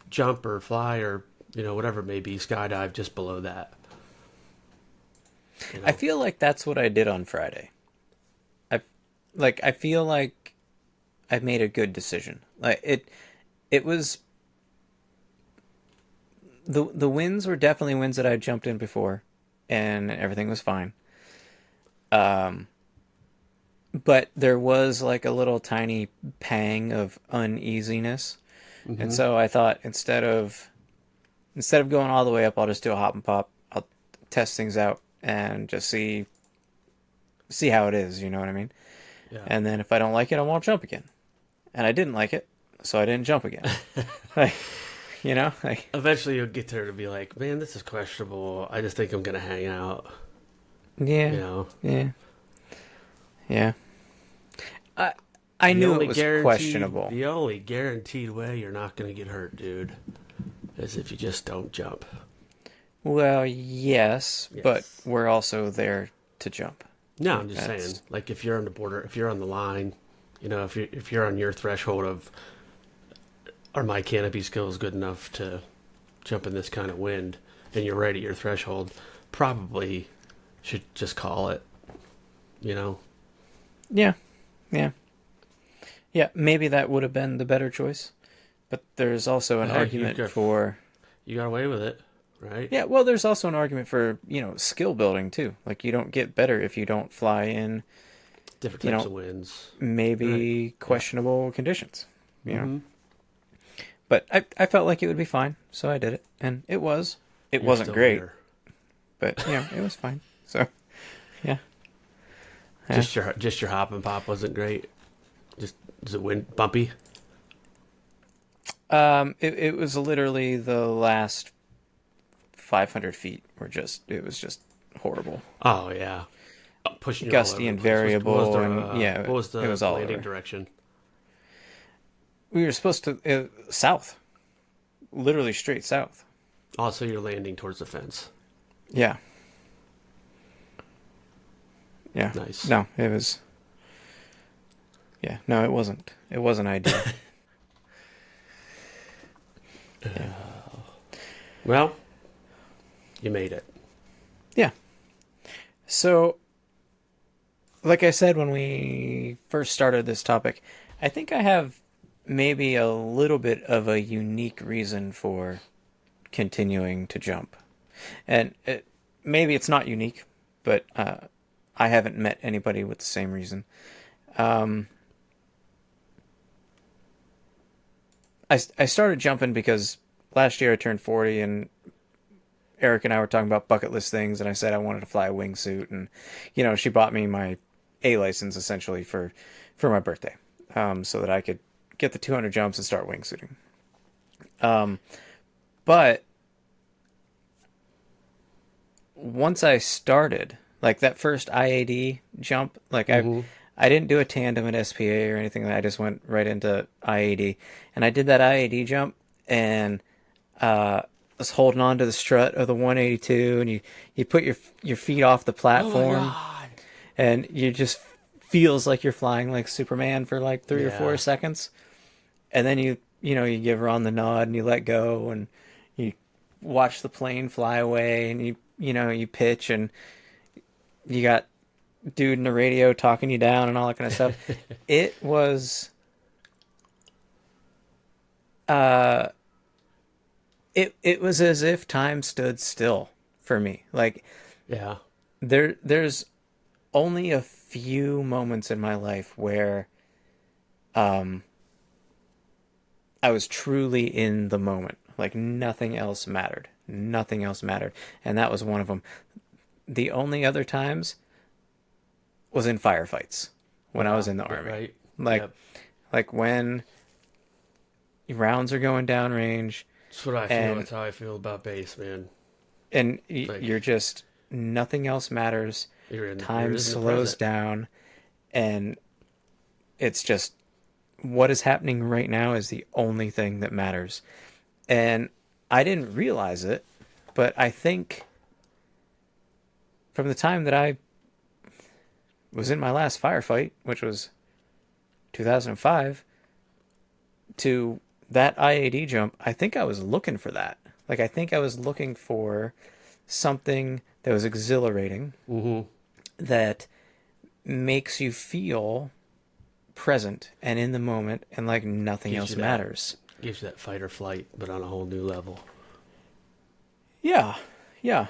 [SPEAKER 2] jump or fly or whatever it may be. Skydive just below that. You
[SPEAKER 1] I
[SPEAKER 2] know.
[SPEAKER 1] feel like that's what I did on Friday. I feel like I made a good decision. Like it was the wins were definitely wins that I jumped in before, and everything was fine. Um, but there was like a little tiny pang of uneasiness, and
[SPEAKER 2] Mm-hmm.
[SPEAKER 1] so I thought instead of going all the way up, I'll just do a hop and pop. I'll test things out and just see how it is. You know what I mean?
[SPEAKER 2] Yeah.
[SPEAKER 1] And then if I don't like it, I won't jump again. And I didn't like it, so I didn't jump again. Like, like
[SPEAKER 2] Eventually, you'll get there to be like, man, this is questionable. I just think I'm gonna hang out.
[SPEAKER 1] yeah,
[SPEAKER 2] You know.
[SPEAKER 1] yeah, yeah. I I
[SPEAKER 2] The
[SPEAKER 1] knew
[SPEAKER 2] only
[SPEAKER 1] it was
[SPEAKER 2] guaranteed,
[SPEAKER 1] questionable.
[SPEAKER 2] the only guaranteed way you're not gonna get hurt, dude, is if you just don't jump.
[SPEAKER 1] Well, yes, but
[SPEAKER 2] Yes.
[SPEAKER 1] we're also there to jump.
[SPEAKER 2] No,
[SPEAKER 1] Like
[SPEAKER 2] I'm just saying,
[SPEAKER 1] that's
[SPEAKER 2] like if you're on the border, if you're on the line, if you're on your threshold of are my canopy skills good enough to jump in this kind of wind, and you're right at your threshold, probably should just call it. You know,
[SPEAKER 1] yeah, yeah, yeah. Maybe that would have been the better choice, but there's also an
[SPEAKER 2] hey, you
[SPEAKER 1] argument
[SPEAKER 2] got
[SPEAKER 1] for
[SPEAKER 2] you got away with it, right?
[SPEAKER 1] yeah. Well, there's also an argument for skill building too. Like you don't get better if you don't fly in
[SPEAKER 2] Different
[SPEAKER 1] you
[SPEAKER 2] types
[SPEAKER 1] know
[SPEAKER 2] of winds, right?
[SPEAKER 1] maybe
[SPEAKER 2] Yeah.
[SPEAKER 1] questionable conditions. You know.
[SPEAKER 2] Mm-hmm.
[SPEAKER 1] But I felt like it would be fine, so I did it, and it was. It
[SPEAKER 2] You're
[SPEAKER 1] wasn't
[SPEAKER 2] still
[SPEAKER 1] great,
[SPEAKER 2] here.
[SPEAKER 1] but it was fine. So yeah, yeah.
[SPEAKER 2] Just your hop and pop wasn't great. Just is it wind bumpy?
[SPEAKER 1] It was literally the last 500 feet were just it was just horrible,
[SPEAKER 2] Oh yeah, pushing you all over
[SPEAKER 1] gusty
[SPEAKER 2] the
[SPEAKER 1] and
[SPEAKER 2] place.
[SPEAKER 1] variable, and
[SPEAKER 2] What was
[SPEAKER 1] it
[SPEAKER 2] the
[SPEAKER 1] was all
[SPEAKER 2] landing
[SPEAKER 1] over.
[SPEAKER 2] direction?
[SPEAKER 1] We were supposed to south, literally straight south.
[SPEAKER 2] Also, you're landing towards the fence.
[SPEAKER 1] Yeah, Yeah.
[SPEAKER 2] Nice.
[SPEAKER 1] No, it was. Yeah. No, it wasn't. It wasn't ideal. Yeah.
[SPEAKER 2] Well, you made it.
[SPEAKER 1] Yeah. So, like I said when we first started this topic, I think I have maybe a little bit of a unique reason for continuing to jump. And maybe it's not unique, but I haven't met anybody with the same reason. Um, I started jumping because last year I turned 40, and Eric and I were talking about bucket list things, and I said I wanted to fly a wingsuit, and she bought me my A license essentially for my birthday, so that I could get the 200 jumps and start wingsuiting. Um, but once I started, like that first IAD jump, like
[SPEAKER 2] Mm-hmm.
[SPEAKER 1] I didn't do a tandem at SPA or anything. I just went right into IAD, and I did that IAD jump, and was holding on to the strut of the 182, and you put your feet off the
[SPEAKER 2] Oh my
[SPEAKER 1] platform,
[SPEAKER 2] god.
[SPEAKER 1] and you just feels like you're flying like Superman for like 3 or 4
[SPEAKER 2] Yeah.
[SPEAKER 1] seconds, and then you give Ron the nod and you let go, and you watch the plane fly away, and you pitch, and you got dude in the radio talking you down and all that kind of stuff. It was uh it was as if time stood still for me. Like
[SPEAKER 2] Yeah.
[SPEAKER 1] there's only a few moments in my life where um I was truly in the moment. Like nothing else mattered. Nothing else mattered. And that was one of them. The only other times was in firefights when I
[SPEAKER 2] Yeah.
[SPEAKER 1] was in the
[SPEAKER 2] Yeah.
[SPEAKER 1] army.
[SPEAKER 2] Right.
[SPEAKER 1] Like
[SPEAKER 2] Yep.
[SPEAKER 1] like when rounds are going downrange,
[SPEAKER 2] That's what I feel.
[SPEAKER 1] and
[SPEAKER 2] That's how I feel about bass, man. It's like
[SPEAKER 1] you're just nothing else matters.
[SPEAKER 2] you're
[SPEAKER 1] Time
[SPEAKER 2] in the
[SPEAKER 1] slows
[SPEAKER 2] present.
[SPEAKER 1] down, and it's just what is happening right now is the only thing that matters. And I didn't realize it, but I think from the time that I was in my last firefight, which was 2005, to that IAD jump, I think I was looking for that. Like I think I was looking for something that was exhilarating,
[SPEAKER 2] Mm-hmm.
[SPEAKER 1] that makes you feel present and in the moment, and like nothing
[SPEAKER 2] Gives you
[SPEAKER 1] else
[SPEAKER 2] that
[SPEAKER 1] matters.
[SPEAKER 2] gives you that fight or flight, but on a whole new level.
[SPEAKER 1] Yeah, yeah,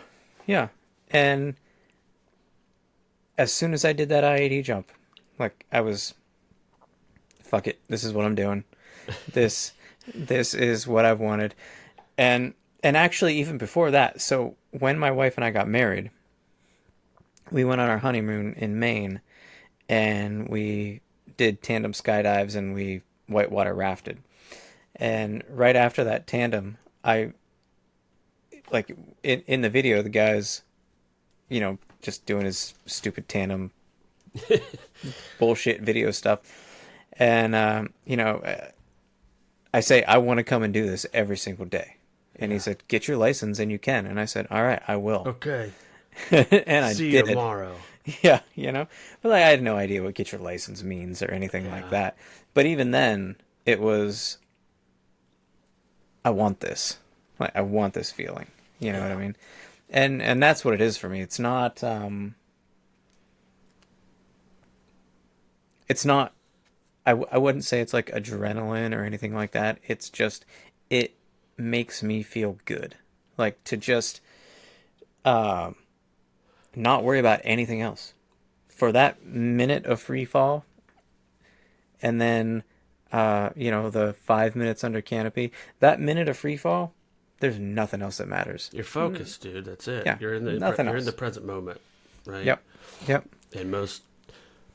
[SPEAKER 1] yeah. And as soon as I did that IAD jump, like I was, fuck it, this is what I'm doing. This this is what I've wanted. And actually even before that, so when my wife and I got married, we went on our honeymoon in Maine, and we did tandem skydives, and we whitewater rafted. And right after that tandem, I like in the video, the guy's just doing his stupid tandem bullshit video stuff, and I say I want to come and do this every single day, and he
[SPEAKER 2] Yeah.
[SPEAKER 1] said, "Get your license and you can." And I said, "All right, I will,"
[SPEAKER 2] Okay.
[SPEAKER 1] and I
[SPEAKER 2] See you
[SPEAKER 1] did.
[SPEAKER 2] tomorrow.
[SPEAKER 1] Yeah, but like, I had no idea what "get your license" means or anything like
[SPEAKER 2] Yeah.
[SPEAKER 1] that. But even then, it was, I want this. Like I want this feeling. You know what I
[SPEAKER 2] Yeah.
[SPEAKER 1] mean? And that's what it is for me. It's not. I wouldn't say it's like adrenaline or anything like that. It's just it makes me feel good. Like to just um not worry about anything else for that minute of free fall, and then the 5 minutes under canopy. That minute of free fall, there's nothing else that matters.
[SPEAKER 2] You're focused, dude. That's it.
[SPEAKER 1] Yeah,
[SPEAKER 2] You're in the
[SPEAKER 1] nothing
[SPEAKER 2] you're in the
[SPEAKER 1] else.
[SPEAKER 2] present moment, right?
[SPEAKER 1] Yep, yep.
[SPEAKER 2] And most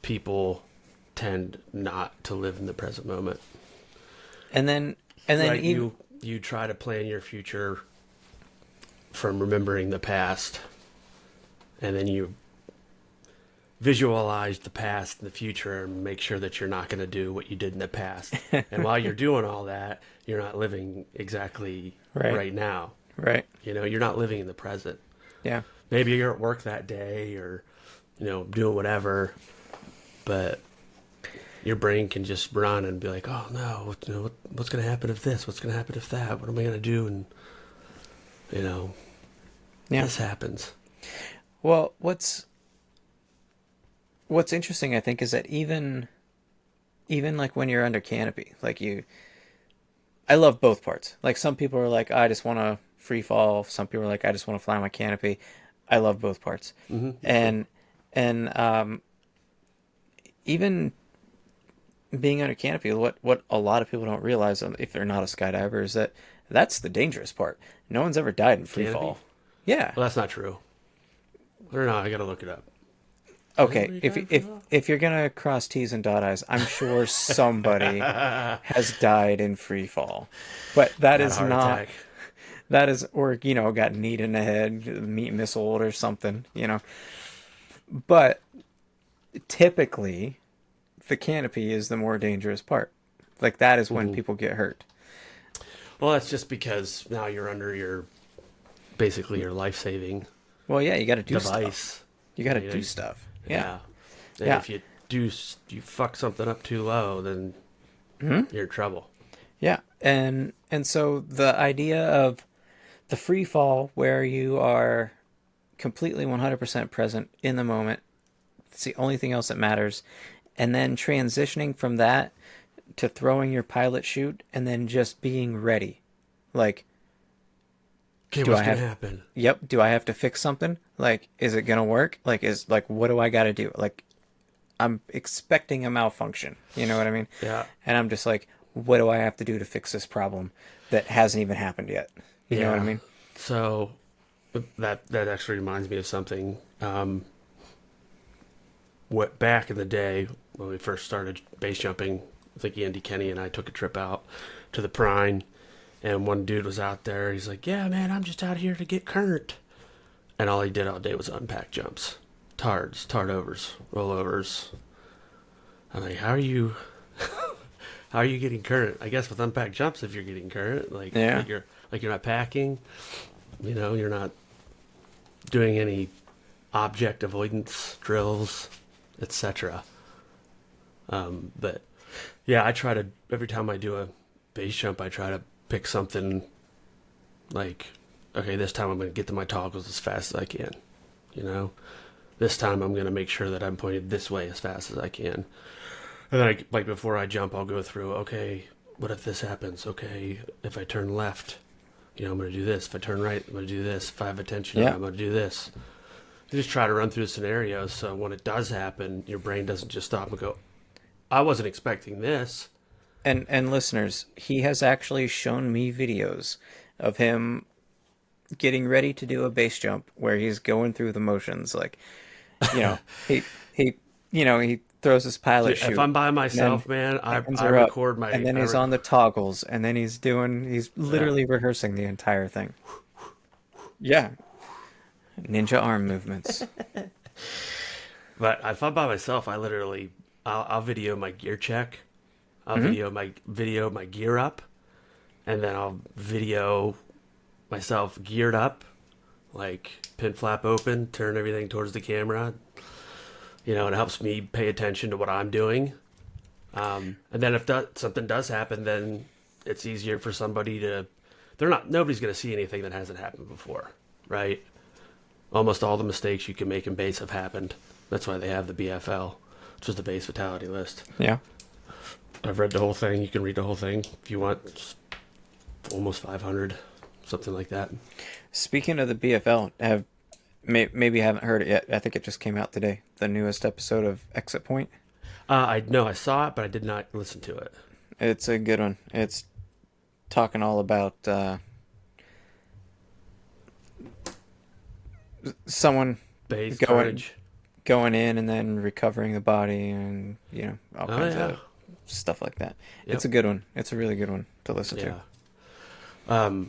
[SPEAKER 2] people tend not to live in the present moment.
[SPEAKER 1] And then
[SPEAKER 2] Right?
[SPEAKER 1] even
[SPEAKER 2] You try to plan your future from remembering the past, and then you visualize the past and the future and make sure that you're not going to do what you did in the past. And while you're doing all that, you're not living exactly
[SPEAKER 1] right,
[SPEAKER 2] right now.
[SPEAKER 1] right,
[SPEAKER 2] You're not living in the present.
[SPEAKER 1] yeah,
[SPEAKER 2] Maybe you're at work that day, or doing whatever, but your brain can just run and be like, oh no, what's going to happen if this? What's going to happen if that? What am I going to do? And, you know,
[SPEAKER 1] Yeah.
[SPEAKER 2] this happens.
[SPEAKER 1] Well, what's interesting, I think, is that even like when you're under canopy, like I love both parts. Like some people are like, I just want to free fall. Some people are like, I just want to fly on my canopy. I love both parts.
[SPEAKER 2] Mm-hmm.
[SPEAKER 1] And even being under canopy, what a lot of people don't realize if they're not a skydiver is that that's the dangerous part. No one's ever died in free
[SPEAKER 2] Canopy?
[SPEAKER 1] fall. Yeah.
[SPEAKER 2] Well, that's not true. Or not, I got to look it up.
[SPEAKER 1] Okay.
[SPEAKER 2] Nobody
[SPEAKER 1] If
[SPEAKER 2] died in
[SPEAKER 1] if
[SPEAKER 2] free
[SPEAKER 1] if you're gonna cross T's and dot I's, I'm sure somebody
[SPEAKER 2] fall?
[SPEAKER 1] has died in free fall. But that
[SPEAKER 2] Had a
[SPEAKER 1] is
[SPEAKER 2] heart
[SPEAKER 1] not
[SPEAKER 2] attack.
[SPEAKER 1] that is or got kneed in the head, meat missile or something. But typically the canopy is the more dangerous part. Like that is when
[SPEAKER 2] Mm-hmm.
[SPEAKER 1] people get hurt.
[SPEAKER 2] Well, that's just because now you're under basically your life saving
[SPEAKER 1] Well, yeah, you got to do stuff.
[SPEAKER 2] device.
[SPEAKER 1] You got to
[SPEAKER 2] You know,
[SPEAKER 1] do stuff. Yeah.
[SPEAKER 2] Yeah. And
[SPEAKER 1] Yeah.
[SPEAKER 2] if you fuck something up too low, then you're in trouble.
[SPEAKER 1] Yeah. And so the idea of the free fall where you are completely 100% present in the moment, it's the only thing else that matters. And then transitioning from that to throwing your pilot chute and then just being ready. Like,
[SPEAKER 2] Okay,
[SPEAKER 1] do
[SPEAKER 2] what's
[SPEAKER 1] I
[SPEAKER 2] gonna
[SPEAKER 1] have
[SPEAKER 2] happen?
[SPEAKER 1] yep, do I have to fix something? Like, is it gonna work? Like what do I gotta do? Like I'm expecting a malfunction. You know what I mean?
[SPEAKER 2] Yeah.
[SPEAKER 1] And I'm just like, what do I have to do to fix this problem that hasn't even happened yet? You know what I
[SPEAKER 2] Yeah.
[SPEAKER 1] mean?
[SPEAKER 2] So that actually reminds me of something. What back in the day when we first started base jumping, I think Andy Kenny and I took a trip out to the Prine, and one dude was out there. He's like, "Yeah, man, I'm just out here to get current," and all he did all day was unpack jumps, tards, tard overs, rollovers. I'm like, how are you? How are you getting current? I guess with unpack jumps, if you're getting current,
[SPEAKER 1] Yeah.
[SPEAKER 2] you're not packing, you're not doing any object avoidance drills, etc. But yeah, I try to every time I do a base jump, I try to pick something like, okay, this time I'm going to get to my toggles as fast as I can. You know, this time I'm going to make sure that I'm pointed this way as fast as I can. And then, like before I jump, I'll go through. Okay, what if this happens? Okay, if I turn left, I'm going to do this. If I turn right, I'm going to do this. If I have attention,
[SPEAKER 1] Yeah.
[SPEAKER 2] I'm going to do this. You just try to run through scenarios so when it does happen, your brain doesn't just stop and go, I wasn't expecting this.
[SPEAKER 1] And listeners, he has actually shown me videos of him getting ready to do a base jump where he's going through the motions like you know he he throws his pilot
[SPEAKER 2] If
[SPEAKER 1] chute
[SPEAKER 2] I'm by
[SPEAKER 1] and then
[SPEAKER 2] myself, man,
[SPEAKER 1] hands
[SPEAKER 2] I
[SPEAKER 1] are up
[SPEAKER 2] record my.
[SPEAKER 1] and then he's on the toggles and then he's
[SPEAKER 2] Yeah.
[SPEAKER 1] literally rehearsing the entire thing. Yeah. Ninja arm movements.
[SPEAKER 2] But if I'm by myself, I literally, I'll video my gear check. I'll video my gear up, and then I'll video myself geared up, like pin flap open, turn everything towards the camera. It helps me pay attention to what I'm doing. And then if something does happen, then it's easier for somebody to. Nobody's going to see anything that hasn't happened before, right? Almost all the mistakes you can make in base have happened. That's why they have the BFL, which is the base fatality list.
[SPEAKER 1] Yeah.
[SPEAKER 2] I've read the whole thing. You can read the whole thing if you want. It's almost 500, something like that.
[SPEAKER 1] Speaking of the BFL, maybe you haven't heard it yet. I think it just came out today. The newest episode of Exit Point.
[SPEAKER 2] I know I saw it, but I did not listen to it.
[SPEAKER 1] It's a good one. It's talking all about someone
[SPEAKER 2] Base
[SPEAKER 1] going
[SPEAKER 2] courage.
[SPEAKER 1] going in and then recovering the body and all
[SPEAKER 2] Oh
[SPEAKER 1] kinds
[SPEAKER 2] yeah,
[SPEAKER 1] of stuff like that.
[SPEAKER 2] Yep.
[SPEAKER 1] It's a good one. It's a really good one to listen
[SPEAKER 2] yeah.
[SPEAKER 1] to.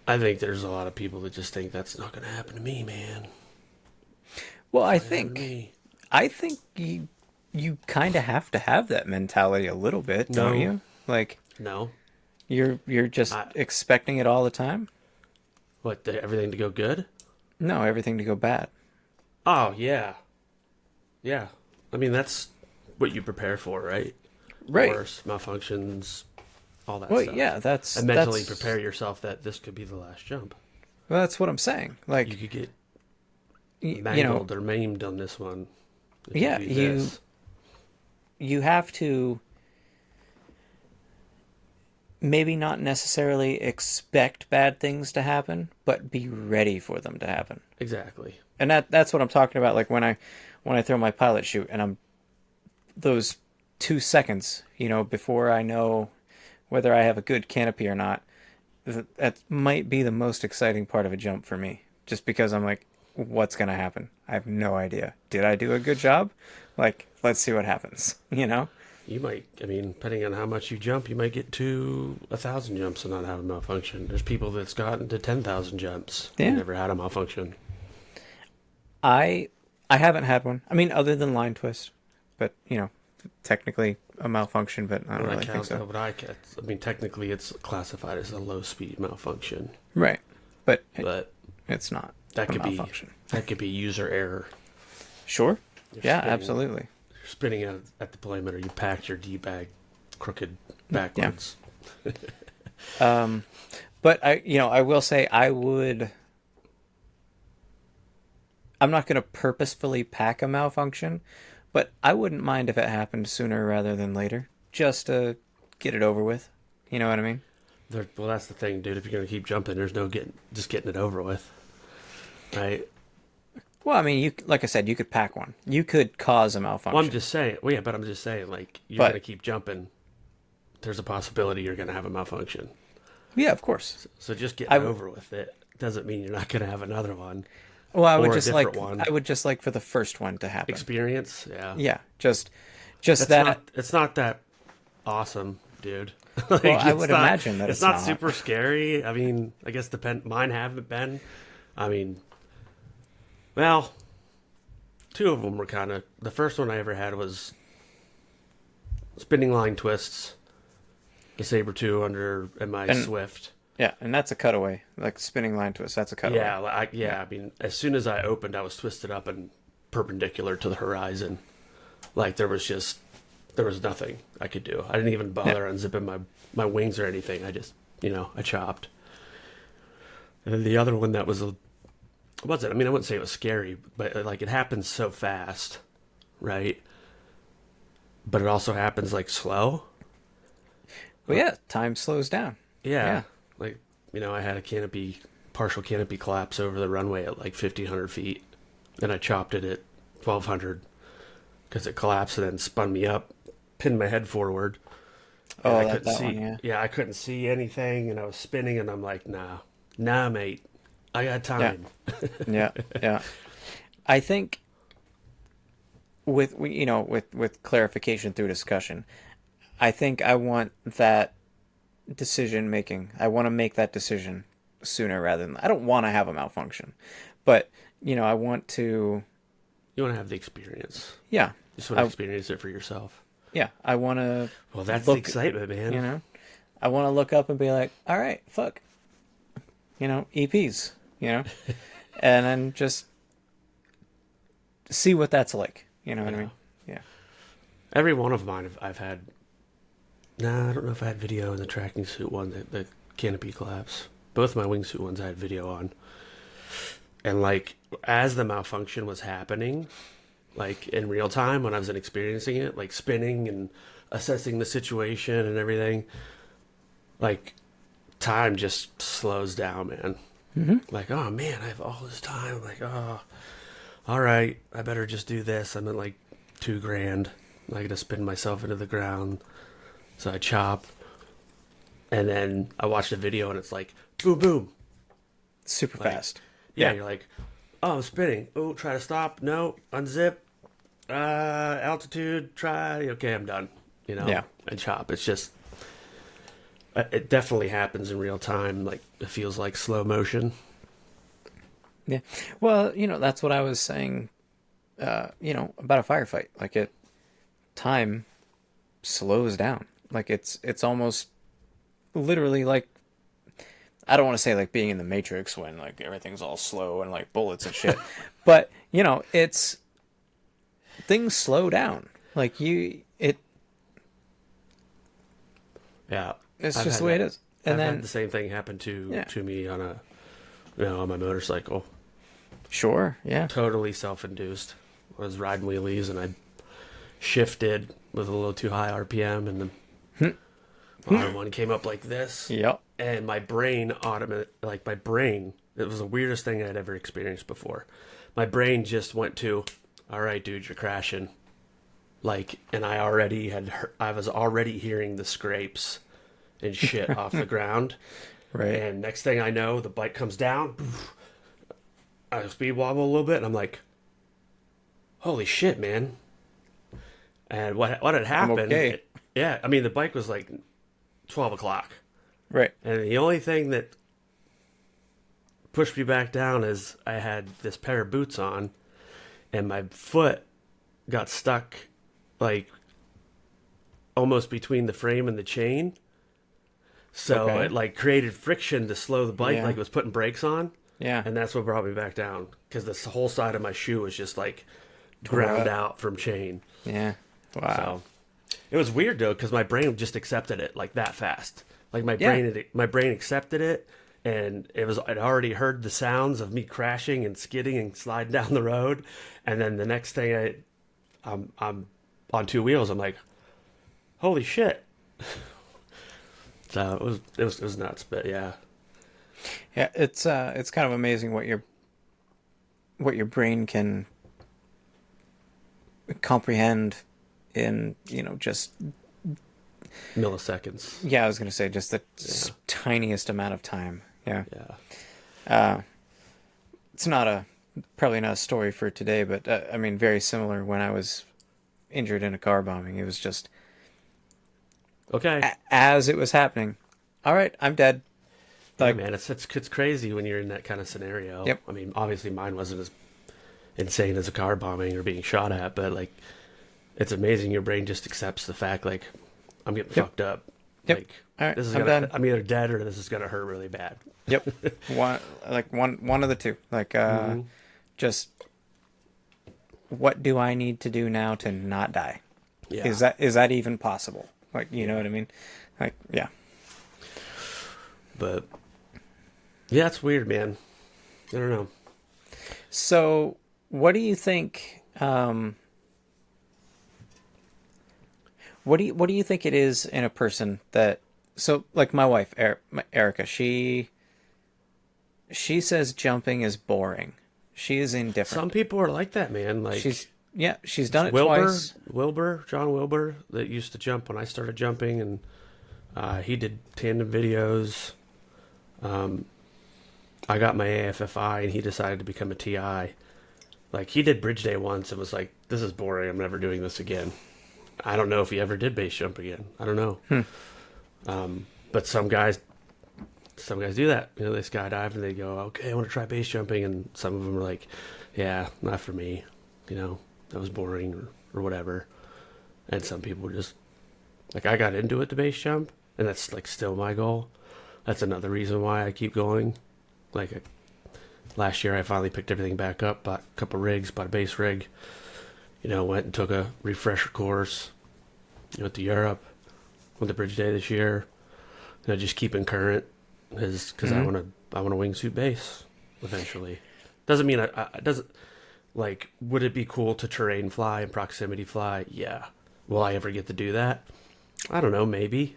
[SPEAKER 2] I think there's a lot of people that just think that's not going to happen to me, man.
[SPEAKER 1] Well, I
[SPEAKER 2] Not gonna happen to
[SPEAKER 1] think
[SPEAKER 2] me.
[SPEAKER 1] I think you kind of have to have that mentality a little bit,
[SPEAKER 2] No.
[SPEAKER 1] don't you? Like
[SPEAKER 2] No.
[SPEAKER 1] you're just
[SPEAKER 2] I,
[SPEAKER 1] expecting it all the time.
[SPEAKER 2] everything to go good?
[SPEAKER 1] No, everything to go bad.
[SPEAKER 2] Oh yeah, yeah. I mean that's what you prepare for, right?
[SPEAKER 1] Right.
[SPEAKER 2] Force malfunctions, all that
[SPEAKER 1] Well,
[SPEAKER 2] stuff,
[SPEAKER 1] yeah,
[SPEAKER 2] and mentally prepare yourself that this could be the last jump.
[SPEAKER 1] that's what I'm saying.
[SPEAKER 2] You
[SPEAKER 1] Like,
[SPEAKER 2] could get
[SPEAKER 1] you know,
[SPEAKER 2] mangled or maimed on this one if you
[SPEAKER 1] yeah,
[SPEAKER 2] do this.
[SPEAKER 1] you have to maybe not necessarily expect bad things to happen, but be ready for them to happen.
[SPEAKER 2] Exactly.
[SPEAKER 1] And that's what I'm talking about. Like when I throw my pilot chute and I'm those 2 seconds, before I know whether I have a good canopy or not, that might be the most exciting part of a jump for me. Just because I'm like, what's gonna happen? I have no idea. Did I do a good job? Like, let's see what happens.
[SPEAKER 2] You might, I mean, depending on how much you jump, you might get to 1,000 jumps and not have a malfunction. There's people that's gotten to 10,000 jumps and
[SPEAKER 1] Yeah.
[SPEAKER 2] never had a malfunction.
[SPEAKER 1] I I haven't had one. I mean, other than line twist, but technically a malfunction, but I don't
[SPEAKER 2] What I
[SPEAKER 1] really think
[SPEAKER 2] count,
[SPEAKER 1] so.
[SPEAKER 2] what I get, I mean, technically it's classified as a low speed malfunction,
[SPEAKER 1] Right. But
[SPEAKER 2] but
[SPEAKER 1] it's not
[SPEAKER 2] that
[SPEAKER 1] a
[SPEAKER 2] could be
[SPEAKER 1] malfunction.
[SPEAKER 2] that could be user error.
[SPEAKER 1] Sure.
[SPEAKER 2] You're
[SPEAKER 1] Yeah,
[SPEAKER 2] spinning,
[SPEAKER 1] absolutely.
[SPEAKER 2] you're spinning at deployment, or you packed your D bag crooked
[SPEAKER 1] Yeah.
[SPEAKER 2] backwards.
[SPEAKER 1] Um, but I will say I'm not going to purposefully pack a malfunction, but I wouldn't mind if it happened sooner rather than later, just to get it over with. You know what I mean?
[SPEAKER 2] Well, that's the thing, dude. If you're gonna keep jumping, there's no getting it over with, right?
[SPEAKER 1] Well, I mean, like I said, you could pack one. You could cause a
[SPEAKER 2] Well, I'm
[SPEAKER 1] malfunction.
[SPEAKER 2] just saying. Well, yeah, but I'm just saying, like, you're gonna
[SPEAKER 1] But
[SPEAKER 2] keep jumping. There's a possibility you're gonna have a malfunction.
[SPEAKER 1] yeah, of course.
[SPEAKER 2] So just
[SPEAKER 1] I
[SPEAKER 2] getting
[SPEAKER 1] w-
[SPEAKER 2] over with it doesn't mean you're not gonna have another one
[SPEAKER 1] well,
[SPEAKER 2] or a different one.
[SPEAKER 1] I would just like for the first one to happen.
[SPEAKER 2] Experience, yeah.
[SPEAKER 1] Yeah, just
[SPEAKER 2] That's
[SPEAKER 1] that.
[SPEAKER 2] not. It's not that awesome, dude.
[SPEAKER 1] Well,
[SPEAKER 2] Like
[SPEAKER 1] I
[SPEAKER 2] it's
[SPEAKER 1] would
[SPEAKER 2] not.
[SPEAKER 1] imagine that
[SPEAKER 2] It's
[SPEAKER 1] it's
[SPEAKER 2] not
[SPEAKER 1] not.
[SPEAKER 2] super scary. I mean, I guess depend. Mine haven't been. I mean, well, two of them were kind of. The first one I ever had was spinning line twists, the Saber 2 under and my
[SPEAKER 1] And
[SPEAKER 2] Swift.
[SPEAKER 1] yeah, and that's a cutaway, like spinning line twist. That's a cutaway.
[SPEAKER 2] Yeah,
[SPEAKER 1] Yeah,
[SPEAKER 2] I mean, as soon as I opened, I was twisted up and perpendicular to the horizon. Like there was nothing I could do. I didn't even
[SPEAKER 1] yeah,
[SPEAKER 2] bother unzipping my wings or anything. I just, I chopped. And then the other one that was was it? I mean, I wouldn't say it was scary, but like it happens so fast, right? But it also happens like slow.
[SPEAKER 1] but yeah, time slows down.
[SPEAKER 2] Yeah,
[SPEAKER 1] Yeah,
[SPEAKER 2] like I had a partial canopy collapse over the runway at like 1,500 feet, and I chopped it at 1,200 because it collapsed and then spun me up, pinned my head forward, and
[SPEAKER 1] oh,
[SPEAKER 2] I
[SPEAKER 1] that
[SPEAKER 2] couldn't
[SPEAKER 1] that one.
[SPEAKER 2] see.
[SPEAKER 1] Yeah,
[SPEAKER 2] Yeah, I couldn't see anything, and I was spinning, and I'm like, nah, mate, I got
[SPEAKER 1] yeah,
[SPEAKER 2] time.
[SPEAKER 1] yeah, yeah. I think with clarification through discussion, I think I want that decision making. I want to make that decision sooner rather than I don't want to have a malfunction, but I want to.
[SPEAKER 2] You want to have the experience.
[SPEAKER 1] Yeah,
[SPEAKER 2] You just want to
[SPEAKER 1] I
[SPEAKER 2] experience it for yourself.
[SPEAKER 1] yeah I want to
[SPEAKER 2] Well, that's the
[SPEAKER 1] look.
[SPEAKER 2] excitement, man.
[SPEAKER 1] You know, I want to look up and be like, all right, fuck, EPs, and then just see what that's like. You know what I
[SPEAKER 2] Yeah.
[SPEAKER 1] mean? Yeah.
[SPEAKER 2] Every one of mine, I've had. Nah, I don't know if I had video in the tracking suit one, the canopy collapse. Both my wingsuit ones I had video on. And like as the malfunction was happening, like in real time when I was experiencing it, like spinning and assessing the situation and everything, like time just slows down, man.
[SPEAKER 1] Mm-hmm.
[SPEAKER 2] Like, oh man, I have all this time. Like, oh, all right, I better just do this. I'm at like 2 grand. I gotta spin myself into the ground. So I chop, and then I watched a video, and it's like boom, boom.
[SPEAKER 1] Super
[SPEAKER 2] Like,
[SPEAKER 1] fast.
[SPEAKER 2] yeah,
[SPEAKER 1] Yeah.
[SPEAKER 2] you're like, oh, I'm spinning. Oh, try to stop. No, unzip. Altitude. Try. Okay, I'm done.
[SPEAKER 1] Yeah.
[SPEAKER 2] And chop. It's just, it definitely happens in real time. Like it feels like slow motion.
[SPEAKER 1] Yeah. Well, that's what I was saying. About a firefight. Like time slows down. Like it's almost literally like I don't want to say like being in the Matrix when like everything's all slow and like bullets and shit, but you know, it's things slow down. Like
[SPEAKER 2] Yeah,
[SPEAKER 1] it's
[SPEAKER 2] I've
[SPEAKER 1] just
[SPEAKER 2] had
[SPEAKER 1] the way it
[SPEAKER 2] that.
[SPEAKER 1] is. And
[SPEAKER 2] I've had
[SPEAKER 1] then
[SPEAKER 2] the same thing happen
[SPEAKER 1] yeah,
[SPEAKER 2] to me on a, on my motorcycle.
[SPEAKER 1] sure, yeah,
[SPEAKER 2] Totally self-induced. I was riding wheelies and I shifted with a little too high RPM, and the R1 came up like this,
[SPEAKER 1] yep,
[SPEAKER 2] and my brain my brain. It was the weirdest thing I'd ever experienced before. My brain just went to, all right, dude, you're crashing. Like, and I was already hearing the scrapes and shit off the ground.
[SPEAKER 1] right.
[SPEAKER 2] And next thing I know, the bike comes down. I speed wobble a little bit, and I'm like, holy shit, man. And what had
[SPEAKER 1] I'm
[SPEAKER 2] happened,
[SPEAKER 1] okay.
[SPEAKER 2] yeah, I mean, the bike was like 12 o'clock.
[SPEAKER 1] Right.
[SPEAKER 2] And the only thing that pushed me back down is I had this pair of boots on, and my foot got stuck, like, almost between the frame and the chain. So
[SPEAKER 1] Okay.
[SPEAKER 2] it, like, created friction to slow the bike,
[SPEAKER 1] Yeah.
[SPEAKER 2] like it was putting brakes on.
[SPEAKER 1] Yeah.
[SPEAKER 2] And that's what brought me back down, because the whole side of my shoe was just, like, ground
[SPEAKER 1] up.
[SPEAKER 2] out from chain.
[SPEAKER 1] Yeah. Wow.
[SPEAKER 2] So it was weird though, because my brain just accepted it like that fast. Like
[SPEAKER 1] Yeah.
[SPEAKER 2] my brain accepted it, and I'd already heard the sounds of me crashing and skidding and sliding down the road, and then the next thing I'm on two wheels. I'm like, holy shit! So it was nuts, but yeah,
[SPEAKER 1] Yeah. It's kind of amazing what your brain can comprehend in, you know, just
[SPEAKER 2] milliseconds.
[SPEAKER 1] yeah, I was gonna say just the
[SPEAKER 2] Yeah,
[SPEAKER 1] tiniest amount of time. Yeah.
[SPEAKER 2] yeah.
[SPEAKER 1] It's not a probably not a story for today, but I mean, very similar when I was injured in a car bombing. It was just
[SPEAKER 2] Okay.
[SPEAKER 1] as it was happening. All right, I'm dead.
[SPEAKER 2] Yeah,
[SPEAKER 1] Like,
[SPEAKER 2] man, it's crazy when you're in that kind of scenario.
[SPEAKER 1] yep,
[SPEAKER 2] I mean, obviously mine wasn't as insane as a car bombing or being shot at, but like, it's amazing your brain just accepts the fact, like, I'm getting
[SPEAKER 1] yep,
[SPEAKER 2] fucked up.
[SPEAKER 1] yep.
[SPEAKER 2] Like,
[SPEAKER 1] All right,
[SPEAKER 2] this is
[SPEAKER 1] I'm
[SPEAKER 2] gonna,
[SPEAKER 1] done.
[SPEAKER 2] I'm either dead or this is gonna hurt really bad.
[SPEAKER 1] Yep. One of the two. Like,
[SPEAKER 2] Hmm.
[SPEAKER 1] just what do I need to do now to not die?
[SPEAKER 2] Yeah.
[SPEAKER 1] Is that even possible? Like, you know what I mean? Like, yeah.
[SPEAKER 2] But yeah, it's weird, man. I don't know.
[SPEAKER 1] So, what do you think? What do you think it is in a person that? So, like my wife, Erica, she says jumping is boring. She is indifferent.
[SPEAKER 2] Some people are like that, man. Like
[SPEAKER 1] She's done it
[SPEAKER 2] Wilbur,
[SPEAKER 1] twice.
[SPEAKER 2] John Wilbur, that used to jump when I started jumping, and he did tandem videos. I got my AFFI, and he decided to become a TI. Like, he did bridge day once and was like, "This is boring. I'm never doing this again." I don't know if he ever did base jump again. I don't know. But some guys do that. You know, they skydive and they go, "Okay, I want to try base jumping," and some of them are like, "Yeah, not for me. You know, that was boring or whatever." And some people just like, I got into it to base jump, and that's like still my goal. That's another reason why I keep going. Like, last year I finally picked everything back up, bought a couple rigs, bought a base rig. You know, went and took a refresher course. Went to Europe. Went to Bridge Day this year. You know, just keeping current, because I want to wingsuit base eventually. Doesn't mean I doesn't like. Would it be cool to terrain fly and proximity fly? Yeah. Will I ever get to do that? I don't know. Maybe.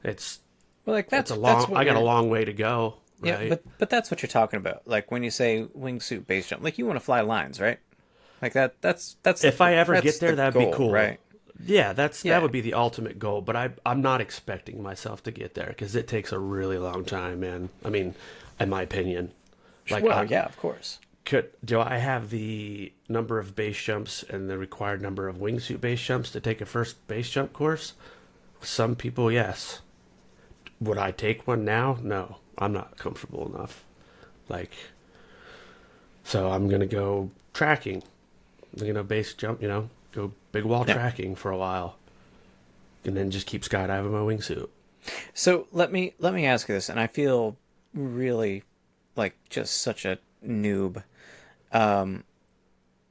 [SPEAKER 2] It's
[SPEAKER 1] Well, like
[SPEAKER 2] it's a
[SPEAKER 1] that's
[SPEAKER 2] long.
[SPEAKER 1] what
[SPEAKER 2] I got a
[SPEAKER 1] you're-
[SPEAKER 2] long way to go.
[SPEAKER 1] Yeah,
[SPEAKER 2] Right.
[SPEAKER 1] but that's what you're talking about. Like when you say wingsuit base jump, like you want to fly lines, right? Like that's
[SPEAKER 2] If I ever
[SPEAKER 1] that's
[SPEAKER 2] get there,
[SPEAKER 1] the
[SPEAKER 2] that'd
[SPEAKER 1] goal,
[SPEAKER 2] be cool.
[SPEAKER 1] right?
[SPEAKER 2] Yeah,
[SPEAKER 1] Yeah.
[SPEAKER 2] that would be the ultimate goal. But I'm not expecting myself to get there, because it takes a really long time, man. I mean, in my opinion, like,
[SPEAKER 1] Well, yeah, of course.
[SPEAKER 2] do I have the number of base jumps and the required number of wingsuit base jumps to take a first base jump course? Some people, yes. Would I take one now? No, I'm not comfortable enough. Like, so I'm gonna go tracking. I'm gonna base jump, go big wall
[SPEAKER 1] Yeah.
[SPEAKER 2] tracking for a while, and then just keep skydiving my wingsuit.
[SPEAKER 1] So let me ask you this, and I feel really like just such a noob. Um,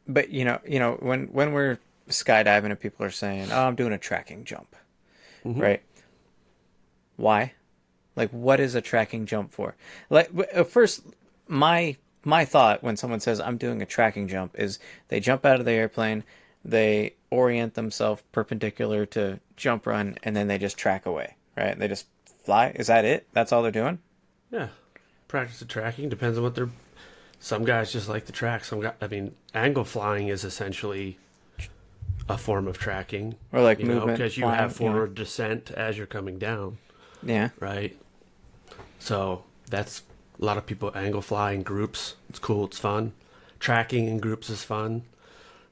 [SPEAKER 1] but when we're skydiving and people are saying, "Oh, I'm doing a tracking jump,"
[SPEAKER 2] Hmm.
[SPEAKER 1] right? Why? Like, what is a tracking jump for? Like, first, my thought when someone says I'm doing a tracking jump is they jump out of the airplane, they orient themselves perpendicular to jump run, and then they just track away, right? They just fly. Is that it? That's all they're doing?
[SPEAKER 2] Yeah, practice the tracking depends on what they're. Some guys just like the track. Some guy, I mean, angle flying is essentially a form of tracking.
[SPEAKER 1] Or like
[SPEAKER 2] You know,
[SPEAKER 1] movement,
[SPEAKER 2] because you
[SPEAKER 1] flying,
[SPEAKER 2] have forward descent as you're coming down,
[SPEAKER 1] Yeah.
[SPEAKER 2] right? So that's a lot of people angle fly in groups. It's cool. It's fun. Tracking in groups is fun.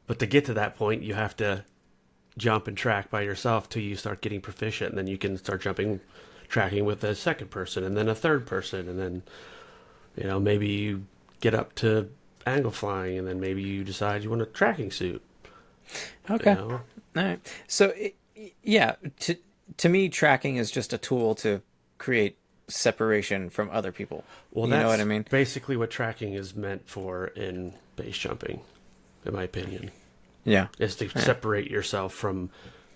[SPEAKER 2] But to get to that point, you have to jump and track by yourself till you start getting proficient. And then you can start jumping, tracking with a second person and then a third person. And then, maybe you get up to angle flying and then maybe you decide you want a tracking suit. You
[SPEAKER 1] Okay.
[SPEAKER 2] know?
[SPEAKER 1] All right. So, yeah, to me, tracking is just a tool to create separation from other people.
[SPEAKER 2] Well,
[SPEAKER 1] You know what
[SPEAKER 2] that's
[SPEAKER 1] I mean?
[SPEAKER 2] basically what tracking is meant for in base jumping, in my opinion,
[SPEAKER 1] Yeah.
[SPEAKER 2] is to
[SPEAKER 1] Yeah.
[SPEAKER 2] separate yourself from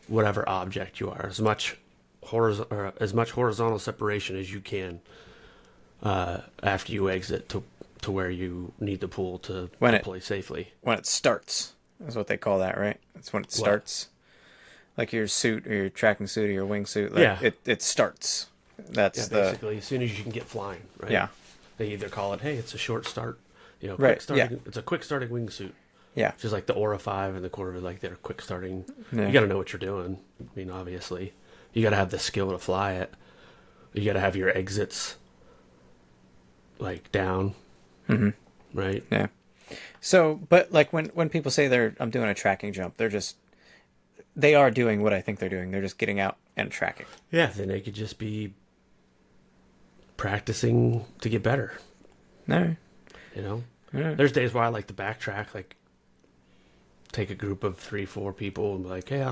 [SPEAKER 2] whatever object you are, as much horizontal separation as you can after you exit to where you need the pool to
[SPEAKER 1] When it
[SPEAKER 2] play safely.
[SPEAKER 1] when it starts is what they call that, right? That's when it
[SPEAKER 2] What?
[SPEAKER 1] starts. Like your suit or your tracking suit or your wingsuit, like
[SPEAKER 2] Yeah,
[SPEAKER 1] it starts.
[SPEAKER 2] yeah.
[SPEAKER 1] That's the
[SPEAKER 2] Basically, as soon as you can get flying, right?
[SPEAKER 1] yeah.
[SPEAKER 2] They either call it, hey, it's a short start, quick
[SPEAKER 1] Right. Yeah.
[SPEAKER 2] starting. It's a quick starting wingsuit.
[SPEAKER 1] Yeah.
[SPEAKER 2] Just like the Aura 5 and the Corvette, like they're quick starting.
[SPEAKER 1] Yeah.
[SPEAKER 2] You got to know what you're doing. I mean, obviously, you got to have the skill to fly it. You got to have your exits like down,
[SPEAKER 1] hmm
[SPEAKER 2] right?
[SPEAKER 1] Yeah. So, but like when people say I'm doing a tracking jump, they are doing what I think they're doing. They're just getting out and tracking.
[SPEAKER 2] Yeah, then they could just be practicing to get better.
[SPEAKER 1] All right.
[SPEAKER 2] You know,
[SPEAKER 1] All right.
[SPEAKER 2] there's days where I like to backtrack, like take a group of 3, 4 people and be like, hey,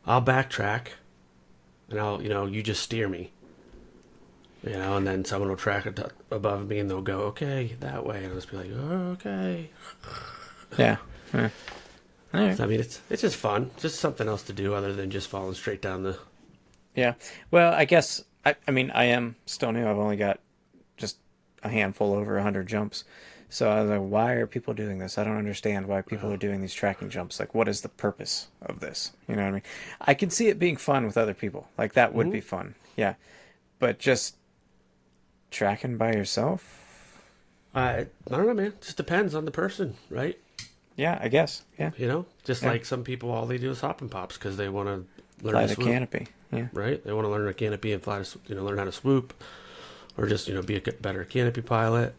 [SPEAKER 2] I'll backtrack, and you just steer me. And then someone will track it above me, and they'll go, okay, that way, and I'll just be like, oh, okay.
[SPEAKER 1] Yeah. Yeah. All right.
[SPEAKER 2] So, I mean, it's just fun, just something else to do other than just falling straight down the.
[SPEAKER 1] Yeah. Well, I guess I mean I am still new. I've only got just a handful over 100 jumps. So I was like, why are people doing this? I don't understand why people are doing these tracking jumps. Like, what is the purpose of this? You know what I mean? I can see it being fun with other people. Like, that would
[SPEAKER 2] Mhm.
[SPEAKER 1] be fun. Yeah. But just tracking by yourself?
[SPEAKER 2] I don't know, man. It just depends on the person, right?
[SPEAKER 1] Yeah, I guess. Yeah.
[SPEAKER 2] Just
[SPEAKER 1] Yeah.
[SPEAKER 2] like some people, all they do is hop and pops because they want to learn
[SPEAKER 1] Fly
[SPEAKER 2] to
[SPEAKER 1] the
[SPEAKER 2] swoop,
[SPEAKER 1] canopy. Yeah.
[SPEAKER 2] right? They want to learn a canopy and fly, learn how to swoop, or just be a better canopy pilot.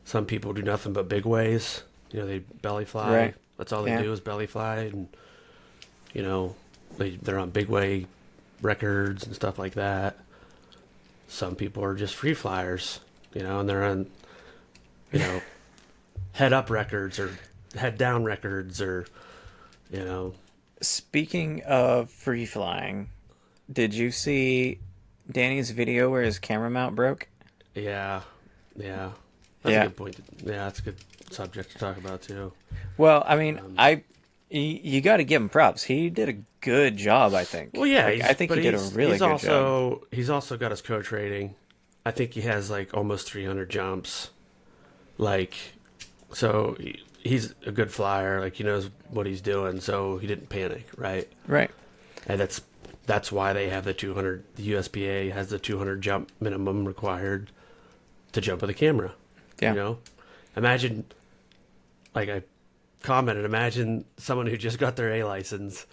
[SPEAKER 2] Some people do nothing but big ways. They belly fly.
[SPEAKER 1] Right.
[SPEAKER 2] That's all they
[SPEAKER 1] Yeah.
[SPEAKER 2] do is belly fly, and they're on big way records and stuff like that. Some people are just free flyers, and they're on, head up records or head down records or, you know,
[SPEAKER 1] Speaking of free flying, did you see Danny's video where his camera mount broke?
[SPEAKER 2] yeah, yeah. That's
[SPEAKER 1] Yeah.
[SPEAKER 2] a good point. Yeah, that's a good subject to talk about too.
[SPEAKER 1] Well, I mean, you got to give him props. He did a good job, I think.
[SPEAKER 2] Well, yeah,
[SPEAKER 1] Like, I think he did a really
[SPEAKER 2] he's
[SPEAKER 1] good
[SPEAKER 2] also,
[SPEAKER 1] job.
[SPEAKER 2] He's also got his coach rating. I think he has like almost 300 jumps. Like, so he's a good flyer. Like he knows what he's doing, so he didn't panic, right?
[SPEAKER 1] Right.
[SPEAKER 2] And that's why they have the 200. The USPA has the 200 jump minimum required to jump with a camera.
[SPEAKER 1] Yeah.
[SPEAKER 2] Imagine, like I commented, imagine someone who just got their A license.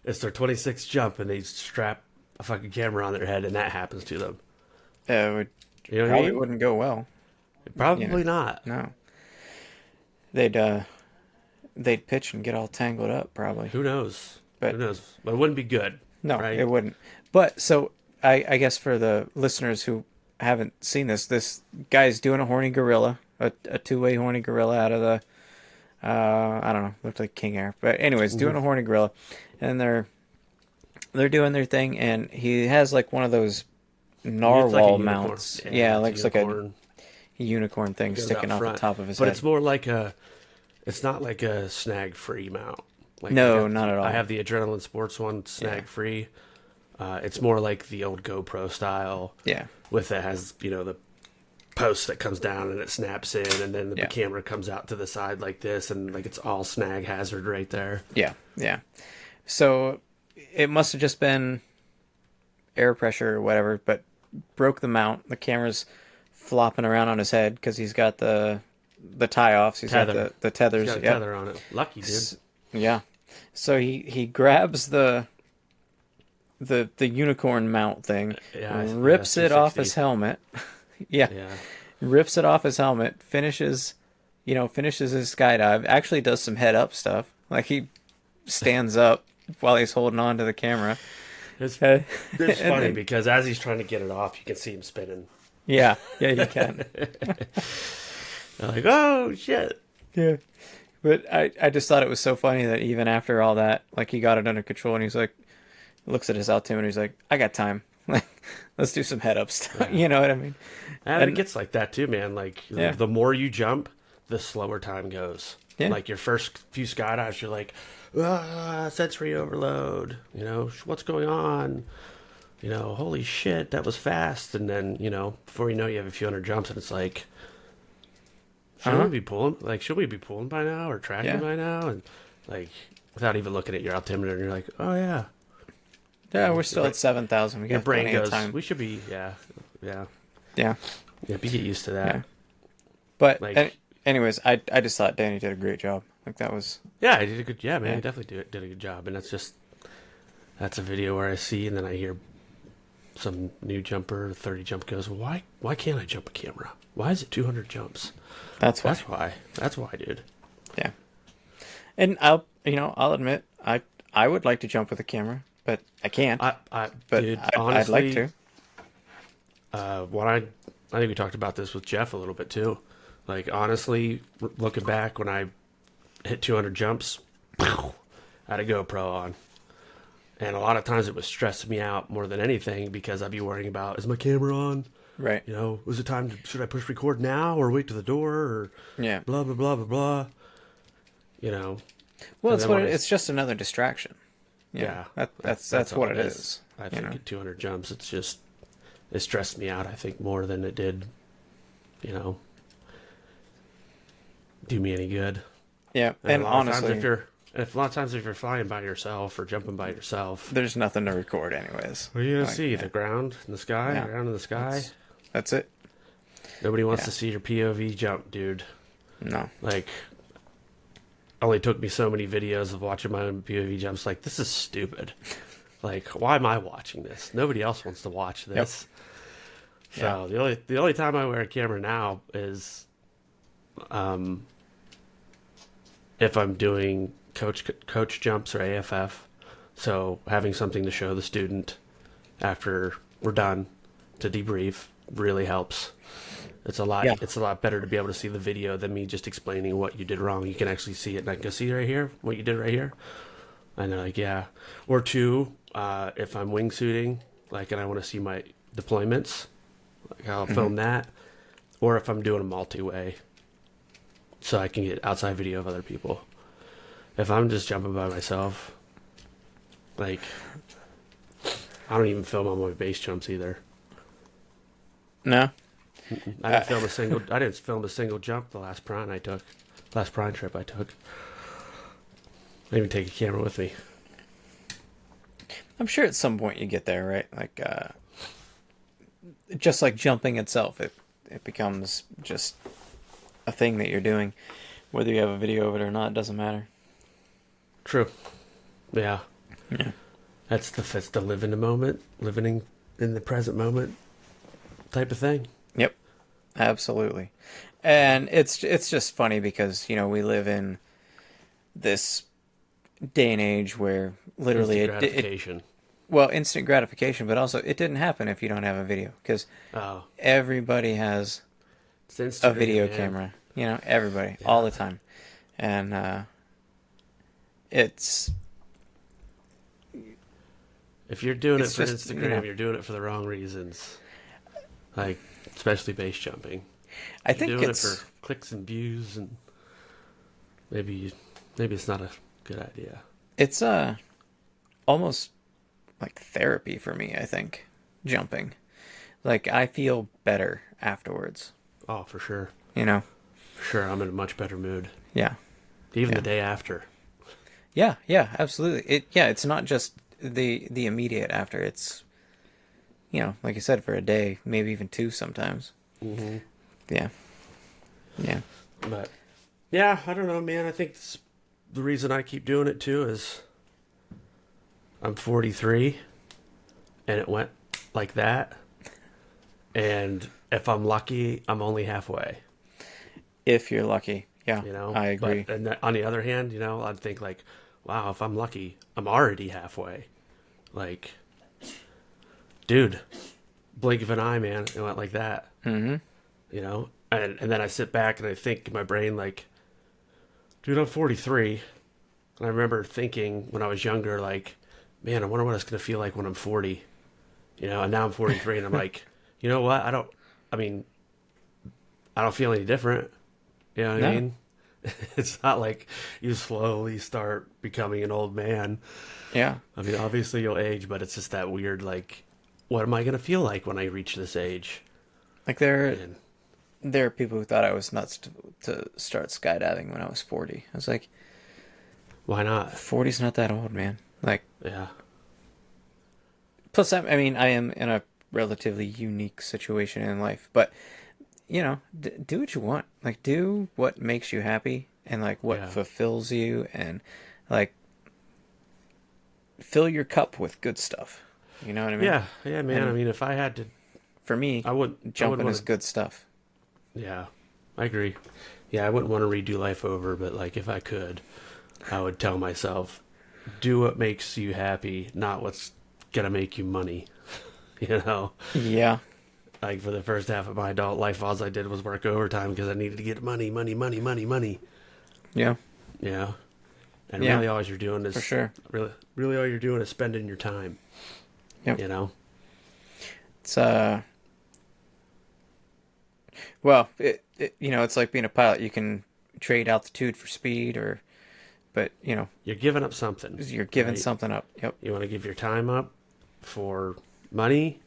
[SPEAKER 2] It's their 26th jump, and they strap a fucking camera on their head, and that happens to them.
[SPEAKER 1] It would
[SPEAKER 2] You know what I
[SPEAKER 1] probably
[SPEAKER 2] mean?
[SPEAKER 1] wouldn't go well.
[SPEAKER 2] Probably not.
[SPEAKER 1] No. They'd pitch and get all tangled up probably.
[SPEAKER 2] Who knows?
[SPEAKER 1] But
[SPEAKER 2] Who knows? But it wouldn't be good.
[SPEAKER 1] no,
[SPEAKER 2] right?
[SPEAKER 1] it wouldn't. But so I guess for the listeners who haven't seen this guy's doing a horny gorilla, a two-way horny gorilla out of the I don't know, looked like King Air. But anyways, doing a horny gorilla, and they're doing their thing, and he has like one of those
[SPEAKER 2] It's like a
[SPEAKER 1] narwhal
[SPEAKER 2] unicorn.
[SPEAKER 1] mounts.
[SPEAKER 2] Yeah,
[SPEAKER 1] Yeah,
[SPEAKER 2] it's a
[SPEAKER 1] looks like a
[SPEAKER 2] unicorn.
[SPEAKER 1] unicorn thing
[SPEAKER 2] Goes
[SPEAKER 1] sticking
[SPEAKER 2] out
[SPEAKER 1] off the
[SPEAKER 2] front,
[SPEAKER 1] top of his
[SPEAKER 2] but
[SPEAKER 1] head.
[SPEAKER 2] it's more like a. It's not like a snag free mount. Like
[SPEAKER 1] No, not at
[SPEAKER 2] I
[SPEAKER 1] all.
[SPEAKER 2] have the Adrenaline Sports one
[SPEAKER 1] Yeah,
[SPEAKER 2] snag free. It's more like the old GoPro style.
[SPEAKER 1] yeah,
[SPEAKER 2] With it has the post that comes down and it snaps in, and then the
[SPEAKER 1] yeah,
[SPEAKER 2] camera comes out to the side like this, and like it's all snag hazard right there.
[SPEAKER 1] yeah, yeah. So it must have just been air pressure or whatever, but broke the mount. The camera's flopping around on his head because he's got the tie offs. He's got
[SPEAKER 2] Tether.
[SPEAKER 1] the
[SPEAKER 2] He's
[SPEAKER 1] tethers.
[SPEAKER 2] got a
[SPEAKER 1] Yep.
[SPEAKER 2] tether on it. Lucky dude.
[SPEAKER 1] Yeah. So he grabs the unicorn mount thing,
[SPEAKER 2] Yeah,
[SPEAKER 1] rips it off his
[SPEAKER 2] 360.
[SPEAKER 1] helmet. Yeah,
[SPEAKER 2] Yeah.
[SPEAKER 1] rips it off his helmet, finishes his skydive, actually does some head up stuff. Like he stands up while he's holding on to the camera.
[SPEAKER 2] It's,
[SPEAKER 1] Uh,
[SPEAKER 2] it's
[SPEAKER 1] and
[SPEAKER 2] funny
[SPEAKER 1] then-
[SPEAKER 2] because as he's trying to get it off, you can see him spinning.
[SPEAKER 1] yeah, yeah, you can.
[SPEAKER 2] I'm like, oh shit.
[SPEAKER 1] Yeah. But I just thought it was so funny that even after all that, like he got it under control and he's like, looks at his altimeter, he's like, I got time. Like, let's do some head up stuff. You know what I mean?
[SPEAKER 2] And it
[SPEAKER 1] And-
[SPEAKER 2] gets like that too, man. Like
[SPEAKER 1] Yeah.
[SPEAKER 2] the more you jump, the slower time goes.
[SPEAKER 1] Yeah.
[SPEAKER 2] Like your first few skydives, you're like, sensory overload. What's going on? Holy shit, that was fast. And then, before you know, you have a few hundred jumps, and it's like, shouldn't
[SPEAKER 1] Uh-huh.
[SPEAKER 2] we be pulling? Like, should we be pulling by now or tracking
[SPEAKER 1] Yeah.
[SPEAKER 2] by now? And like, without even looking at your altimeter, and you're like, oh yeah.
[SPEAKER 1] Yeah, we're still at 7,000. We
[SPEAKER 2] Your
[SPEAKER 1] got
[SPEAKER 2] brain
[SPEAKER 1] plenty of
[SPEAKER 2] goes,
[SPEAKER 1] time.
[SPEAKER 2] we should be, yeah.
[SPEAKER 1] Yeah.
[SPEAKER 2] Yep, you get used to that.
[SPEAKER 1] Yeah. But
[SPEAKER 2] Like-
[SPEAKER 1] anyways, I just thought Danny did a great job. Like that was
[SPEAKER 2] Yeah, I did a good. Yeah, man,
[SPEAKER 1] Yeah.
[SPEAKER 2] I definitely did a good job. And that's a video where I see, and then I hear some new jumper, 30 jump goes. Well, why can't I jump a camera? Why is it 200 jumps?
[SPEAKER 1] that's why.
[SPEAKER 2] That's why, dude.
[SPEAKER 1] Yeah. And I'll admit I would like to jump with a camera, but I can't.
[SPEAKER 2] I
[SPEAKER 1] but
[SPEAKER 2] dude,
[SPEAKER 1] I'd
[SPEAKER 2] honestly,
[SPEAKER 1] like to.
[SPEAKER 2] When I think we talked about this with Jeff a little bit too. Like honestly, looking back when I hit 200 jumps, I had a GoPro on. And a lot of times it was stressing me out more than anything because I'd be worrying about, is my camera on?
[SPEAKER 1] Right.
[SPEAKER 2] Was it time should I push record now or wait to the door or
[SPEAKER 1] Yeah.
[SPEAKER 2] blah, blah, blah, blah, blah.
[SPEAKER 1] Well,
[SPEAKER 2] And
[SPEAKER 1] it's
[SPEAKER 2] then when
[SPEAKER 1] it's just another distraction. You know,
[SPEAKER 2] Yeah.
[SPEAKER 1] that's
[SPEAKER 2] all
[SPEAKER 1] what it is.
[SPEAKER 2] I think at 200 jumps, it stressed me out, I think, more than it did, do me any good.
[SPEAKER 1] Yeah.
[SPEAKER 2] And,
[SPEAKER 1] And
[SPEAKER 2] a lot of times
[SPEAKER 1] honestly,
[SPEAKER 2] a lot of times if you're flying by yourself or jumping by yourself,
[SPEAKER 1] there's nothing to record anyways.
[SPEAKER 2] what are you gonna
[SPEAKER 1] Like,
[SPEAKER 2] see?
[SPEAKER 1] yeah.
[SPEAKER 2] The ground in the sky,
[SPEAKER 1] Yeah.
[SPEAKER 2] the ground in the sky.
[SPEAKER 1] That's it.
[SPEAKER 2] Nobody wants
[SPEAKER 1] Yeah.
[SPEAKER 2] to see your POV jump, dude.
[SPEAKER 1] No.
[SPEAKER 2] Like, only took me so many videos of watching my own POV jumps. Like, this is stupid. Like, why am I watching this? Nobody else wants to watch this. So the only time I wear a camera now is, if I'm doing coach jumps or AFF. So having something to show the student after we're done to debrief really helps. It's a lot.
[SPEAKER 1] Yeah.
[SPEAKER 2] It's a lot better to be able to see the video than me just explaining what you did wrong. You can actually see it, and I can see right here what you did right here. And they're like, yeah. Or two, if I'm wingsuiting, like, and I want to see my deployments, like I'll film that. Or if I'm doing a multi-way, so I can get outside video of other people. If I'm just jumping by myself, like, I don't even film on my base jumps either.
[SPEAKER 1] No.
[SPEAKER 2] I didn't film a single. I didn't film a single jump the last prime trip I took. I didn't even take a camera with me.
[SPEAKER 1] I'm sure at some point you get there, right? Like, just like jumping itself, it becomes just a thing that you're doing. Whether you have a video of it or not, doesn't matter.
[SPEAKER 2] True. Yeah.
[SPEAKER 1] Yeah.
[SPEAKER 2] That's the live in the moment, living in the present moment type of thing.
[SPEAKER 1] Yep. Absolutely. And it's just funny because, we live in this day and age where literally
[SPEAKER 2] Instant gratification.
[SPEAKER 1] instant gratification, but also it didn't happen if you don't have a video because
[SPEAKER 2] Oh,
[SPEAKER 1] everybody has
[SPEAKER 2] it's
[SPEAKER 1] a
[SPEAKER 2] Instagram,
[SPEAKER 1] video
[SPEAKER 2] man.
[SPEAKER 1] camera. Everybody, all the time. And it's
[SPEAKER 2] If you're doing it
[SPEAKER 1] It's
[SPEAKER 2] for
[SPEAKER 1] just,
[SPEAKER 2] Instagram, you're doing it for the wrong reasons. like especially base jumping.
[SPEAKER 1] I
[SPEAKER 2] You're
[SPEAKER 1] think
[SPEAKER 2] doing it
[SPEAKER 1] it's
[SPEAKER 2] for clicks and views, and maybe it's not a good idea.
[SPEAKER 1] it's almost like therapy for me, I think, jumping. Like I feel better afterwards,
[SPEAKER 2] Oh, for sure,
[SPEAKER 1] you know?
[SPEAKER 2] for sure. I'm in a much better mood,
[SPEAKER 1] Yeah.
[SPEAKER 2] even
[SPEAKER 1] Yeah.
[SPEAKER 2] the day after.
[SPEAKER 1] Yeah, yeah, absolutely. It's not just the immediate after. It's, like I said, for a day, maybe even two sometimes.
[SPEAKER 2] Hmm.
[SPEAKER 1] Yeah. Yeah.
[SPEAKER 2] But yeah, I don't know, man. I think the reason I keep doing it too is I'm 43, and it went like that. And if I'm lucky, I'm only halfway.
[SPEAKER 1] If you're lucky. Yeah,
[SPEAKER 2] You know.
[SPEAKER 1] I agree.
[SPEAKER 2] But on the other hand, I'd think like, wow, if I'm lucky, I'm already halfway. Like, dude, blink of an eye, man. It went like that.
[SPEAKER 1] Mm-hmm.
[SPEAKER 2] And then I sit back and I think in my brain like, dude, I'm 43. And I remember thinking when I was younger, like, man, I wonder what it's gonna feel like when I'm 40. And now I'm 43, and I'm like, you know what? I mean, I don't feel any different. You know what I
[SPEAKER 1] No.
[SPEAKER 2] mean? It's not like you slowly start becoming an old man.
[SPEAKER 1] Yeah.
[SPEAKER 2] I mean, obviously you'll age, but it's just that weird, like, what am I gonna feel like when I reach this age?
[SPEAKER 1] Like there
[SPEAKER 2] And
[SPEAKER 1] there are people who thought I was nuts to start skydiving when I was 40. I was like,
[SPEAKER 2] why not?
[SPEAKER 1] 40's not that old, man. Like,
[SPEAKER 2] Yeah.
[SPEAKER 1] plus, I mean, I am in a relatively unique situation in life, but do what you want. Like, do what makes you happy and like what
[SPEAKER 2] Yeah.
[SPEAKER 1] fulfills you, and like fill your cup with good stuff. You know what I mean?
[SPEAKER 2] Yeah, yeah, man. I
[SPEAKER 1] And
[SPEAKER 2] mean, if I had to,
[SPEAKER 1] for me,
[SPEAKER 2] I would
[SPEAKER 1] jumping
[SPEAKER 2] want
[SPEAKER 1] is
[SPEAKER 2] to.
[SPEAKER 1] good stuff.
[SPEAKER 2] Yeah, I agree. Yeah, I wouldn't want to redo life over, but like if I could, I would tell myself, do what makes you happy, not what's gonna make you money. You know,
[SPEAKER 1] Yeah,
[SPEAKER 2] like for the first half of my adult life, all I did was work overtime because I needed to get money, money, money, money, money.
[SPEAKER 1] yeah,
[SPEAKER 2] You know, and
[SPEAKER 1] yeah,
[SPEAKER 2] really all you're doing
[SPEAKER 1] for
[SPEAKER 2] is
[SPEAKER 1] sure.
[SPEAKER 2] really all you're doing is spending your time.
[SPEAKER 1] Yep.
[SPEAKER 2] You know.
[SPEAKER 1] It's well, it's like being a pilot. You can trade altitude for speed, but
[SPEAKER 2] You're giving up something,
[SPEAKER 1] you're giving
[SPEAKER 2] right?
[SPEAKER 1] something up. Yep.
[SPEAKER 2] You want to give your time up for money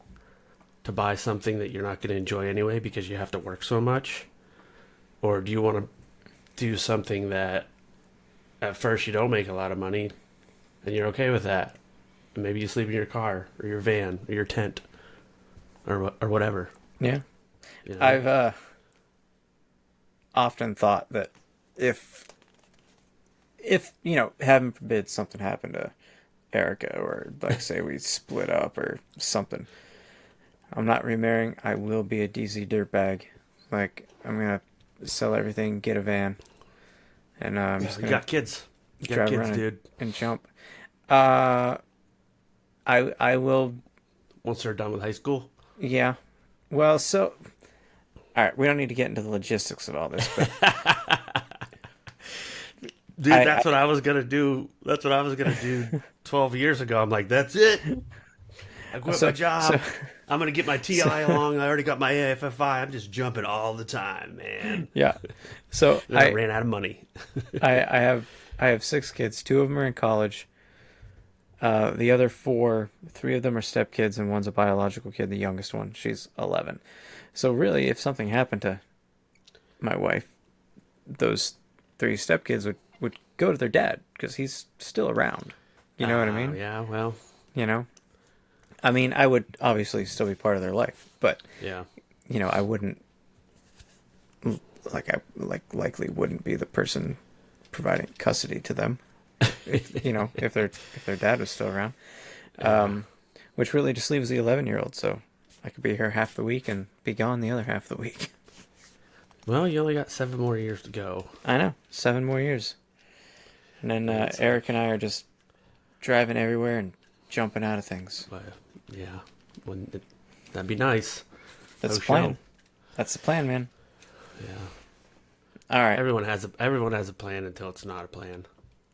[SPEAKER 2] to buy something that you're not going to enjoy anyway because you have to work so much? Or do you want to do something that at first you don't make a lot of money and you're okay with that? And maybe you sleep in your car or your van or your tent or whatever.
[SPEAKER 1] Yeah.
[SPEAKER 2] You know?
[SPEAKER 1] I've often thought that if heaven forbid something happened to Erica, or like say we split up or something, I'm not remarrying. I will be a DC dirtbag. Like I'm gonna sell everything, get a van, and I'm just
[SPEAKER 2] You
[SPEAKER 1] gonna
[SPEAKER 2] got kids. You got
[SPEAKER 1] drive
[SPEAKER 2] kids,
[SPEAKER 1] around
[SPEAKER 2] dude.
[SPEAKER 1] and jump. Uh, I will.
[SPEAKER 2] Once they're done with high school.
[SPEAKER 1] Yeah. Well, so all right. We don't need to get into the logistics of all this, but
[SPEAKER 2] Dude,
[SPEAKER 1] I,
[SPEAKER 2] that's
[SPEAKER 1] I
[SPEAKER 2] what I was gonna do. That's what I was gonna do 12 years ago. I'm like, that's it. I quit my job. I'm gonna get my TI along. I already got my AFFI. I'm just jumping all the time, man.
[SPEAKER 1] yeah. So
[SPEAKER 2] And I ran out of money.
[SPEAKER 1] I have 6 kids. 2 of them are in college. The other 4, 3 of them are stepkids, and one's a biological kid. The youngest one, she's 11. So really, if something happened to my wife, those 3 stepkids would go to their dad because he's still around. You know what I mean?
[SPEAKER 2] Yeah, well,
[SPEAKER 1] You know? I mean, I would obviously still be part of their life, but
[SPEAKER 2] yeah.
[SPEAKER 1] I wouldn't I likely wouldn't be the person providing custody to them if their dad was still around. Which really just leaves the 11-year-old, so I could be here half the week and be gone the other half of the week.
[SPEAKER 2] Well, you only got 7 more years to go.
[SPEAKER 1] I know, 7 more years. And then Eric and I are just driving everywhere and jumping out of things.
[SPEAKER 2] But yeah, that'd be nice.
[SPEAKER 1] That's
[SPEAKER 2] No
[SPEAKER 1] the plan.
[SPEAKER 2] show.
[SPEAKER 1] That's the plan, man.
[SPEAKER 2] Yeah.
[SPEAKER 1] All right.
[SPEAKER 2] Everyone has a plan until it's not a plan.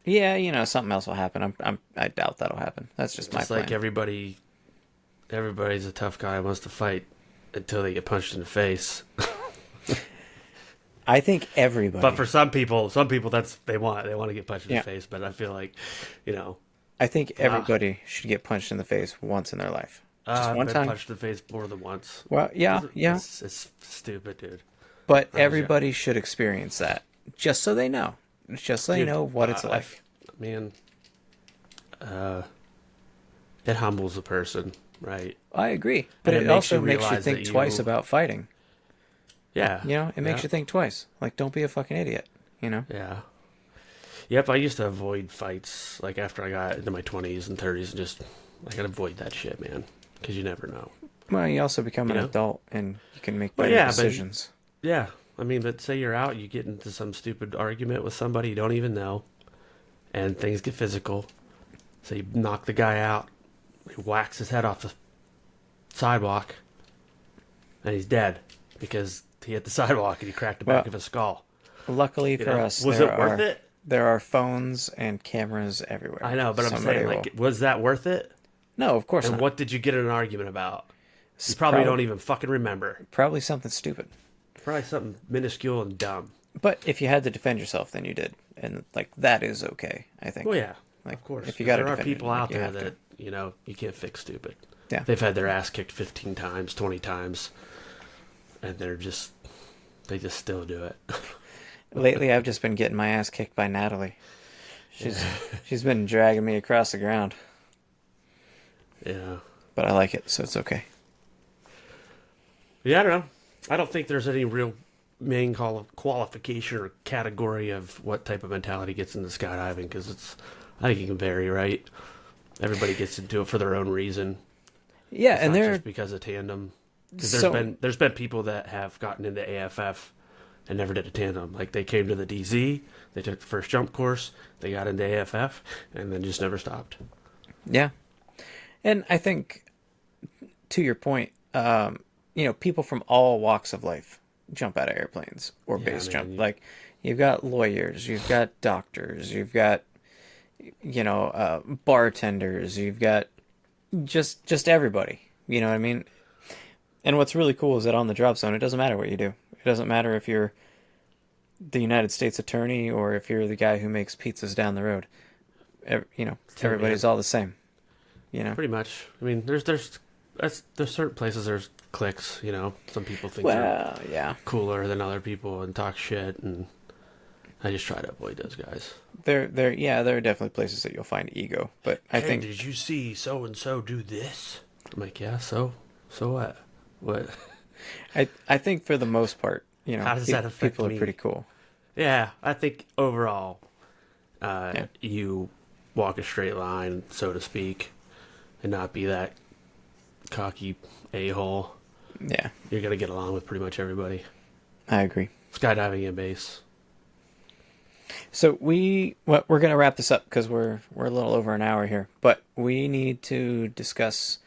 [SPEAKER 1] Yeah, something else will happen. I doubt that'll happen. That's just my
[SPEAKER 2] It's
[SPEAKER 1] plan.
[SPEAKER 2] like everybody's a tough guy who wants to fight until they get punched in the face.
[SPEAKER 1] I think everybody.
[SPEAKER 2] But for some people that's they want to get punched in
[SPEAKER 1] Yeah.
[SPEAKER 2] the face. But I feel like, you know,
[SPEAKER 1] I think everybody should get punched in the face once in their life. Just
[SPEAKER 2] I've
[SPEAKER 1] one
[SPEAKER 2] been
[SPEAKER 1] time.
[SPEAKER 2] punched in the face more than once.
[SPEAKER 1] Well, yeah, yeah.
[SPEAKER 2] It's stupid, dude.
[SPEAKER 1] But everybody should experience that, just so they know. Just so they
[SPEAKER 2] Dude,
[SPEAKER 1] know what it's like.
[SPEAKER 2] Man, it humbles a person, right?
[SPEAKER 1] I agree. But
[SPEAKER 2] And
[SPEAKER 1] it
[SPEAKER 2] it makes
[SPEAKER 1] also
[SPEAKER 2] you
[SPEAKER 1] makes you
[SPEAKER 2] realize
[SPEAKER 1] think
[SPEAKER 2] that
[SPEAKER 1] twice
[SPEAKER 2] you-
[SPEAKER 1] about fighting.
[SPEAKER 2] Yeah.
[SPEAKER 1] You know, it makes
[SPEAKER 2] Yeah.
[SPEAKER 1] you think twice. Like, don't be a fucking idiot, you know?
[SPEAKER 2] Yeah. Yep, I used to avoid fights, like, after I got into my 20s and 30s, and just, I could avoid that shit, man. Because you never know.
[SPEAKER 1] Well, you also become an
[SPEAKER 2] You know?
[SPEAKER 1] adult and you can make
[SPEAKER 2] Well,
[SPEAKER 1] better
[SPEAKER 2] yeah, but-
[SPEAKER 1] decisions.
[SPEAKER 2] Yeah, I mean, but say you're out, you get into some stupid argument with somebody you don't even know, and things get physical. So you knock the guy out, he whacks his head off the sidewalk, and he's dead because he hit the sidewalk and he cracked the back
[SPEAKER 1] Well,
[SPEAKER 2] of his skull.
[SPEAKER 1] Luckily
[SPEAKER 2] You
[SPEAKER 1] for
[SPEAKER 2] know?
[SPEAKER 1] us,
[SPEAKER 2] Was
[SPEAKER 1] there
[SPEAKER 2] it worth
[SPEAKER 1] are,
[SPEAKER 2] it?
[SPEAKER 1] there are phones and cameras everywhere.
[SPEAKER 2] I know, but I'm
[SPEAKER 1] Somebody
[SPEAKER 2] saying, like, was that worth it?
[SPEAKER 1] no, of course
[SPEAKER 2] And
[SPEAKER 1] not.
[SPEAKER 2] what did you get in an argument about? You
[SPEAKER 1] It's
[SPEAKER 2] probably
[SPEAKER 1] prob-
[SPEAKER 2] don't even fucking remember.
[SPEAKER 1] Probably something stupid.
[SPEAKER 2] Probably something minuscule and dumb.
[SPEAKER 1] But if you had to defend yourself, then you did. And, like, that is okay, I think.
[SPEAKER 2] Well, yeah,
[SPEAKER 1] Like,
[SPEAKER 2] of course.
[SPEAKER 1] if you
[SPEAKER 2] 'Cause
[SPEAKER 1] gotta
[SPEAKER 2] there are
[SPEAKER 1] defend it,
[SPEAKER 2] people
[SPEAKER 1] like,
[SPEAKER 2] out
[SPEAKER 1] you
[SPEAKER 2] there
[SPEAKER 1] have to.
[SPEAKER 2] that, you know, you can't fix stupid.
[SPEAKER 1] Yeah.
[SPEAKER 2] They've had their ass kicked 15 times, 20 times, and they just still do it.
[SPEAKER 1] Lately, I've just been getting my ass kicked by Natalie. She's been dragging me across the ground.
[SPEAKER 2] Yeah.
[SPEAKER 1] But I like it, so it's okay.
[SPEAKER 2] Yeah, I don't know. I don't think there's any real main qualification or category of what type of mentality gets into skydiving, because I think it can vary, right? Everybody gets into it for their own reason.
[SPEAKER 1] Yeah,
[SPEAKER 2] It's
[SPEAKER 1] and
[SPEAKER 2] not
[SPEAKER 1] there.
[SPEAKER 2] just because of tandem. Because
[SPEAKER 1] So-
[SPEAKER 2] there's been people that have gotten into AFF and never did a tandem. Like, they came to the DZ, they took the first jump course, they got into AFF, and then just never stopped.
[SPEAKER 1] Yeah. And I think, to your point, you know, people from all walks of life jump out of airplanes or
[SPEAKER 2] Yeah,
[SPEAKER 1] base
[SPEAKER 2] man,
[SPEAKER 1] jump.
[SPEAKER 2] you-
[SPEAKER 1] Like, you've got lawyers, you've got doctors, you've got, you know, bartenders, you've got just everybody. You know what I mean? And what's really cool is that on the drop zone, it doesn't matter what you do. It doesn't matter if you're the United States attorney or if you're the guy who makes pizzas down the road. You know,
[SPEAKER 2] Same,
[SPEAKER 1] everybody's
[SPEAKER 2] man.
[SPEAKER 1] all the same. You know?
[SPEAKER 2] Pretty much. I mean, there's certain places there's cliques, you know. Some people think they're
[SPEAKER 1] Well, yeah.
[SPEAKER 2] cooler than other people and talk shit, and I just try to avoid those guys.
[SPEAKER 1] There are definitely places that you'll find ego, but I
[SPEAKER 2] Hey,
[SPEAKER 1] think
[SPEAKER 2] did you see so and so do this? I'm like, yeah, so what? What?
[SPEAKER 1] I think for the most part, you know,
[SPEAKER 2] How does that affect
[SPEAKER 1] people
[SPEAKER 2] me?
[SPEAKER 1] are pretty cool.
[SPEAKER 2] Yeah, I think overall,
[SPEAKER 1] Yeah.
[SPEAKER 2] you walk a straight line, so to speak, and not be that cocky a-hole.
[SPEAKER 1] Yeah,
[SPEAKER 2] You're gonna get along with pretty much everybody.
[SPEAKER 1] I agree.
[SPEAKER 2] Skydiving and base.
[SPEAKER 1] So we're gonna wrap this up because we're a little over an hour here, but we need to discuss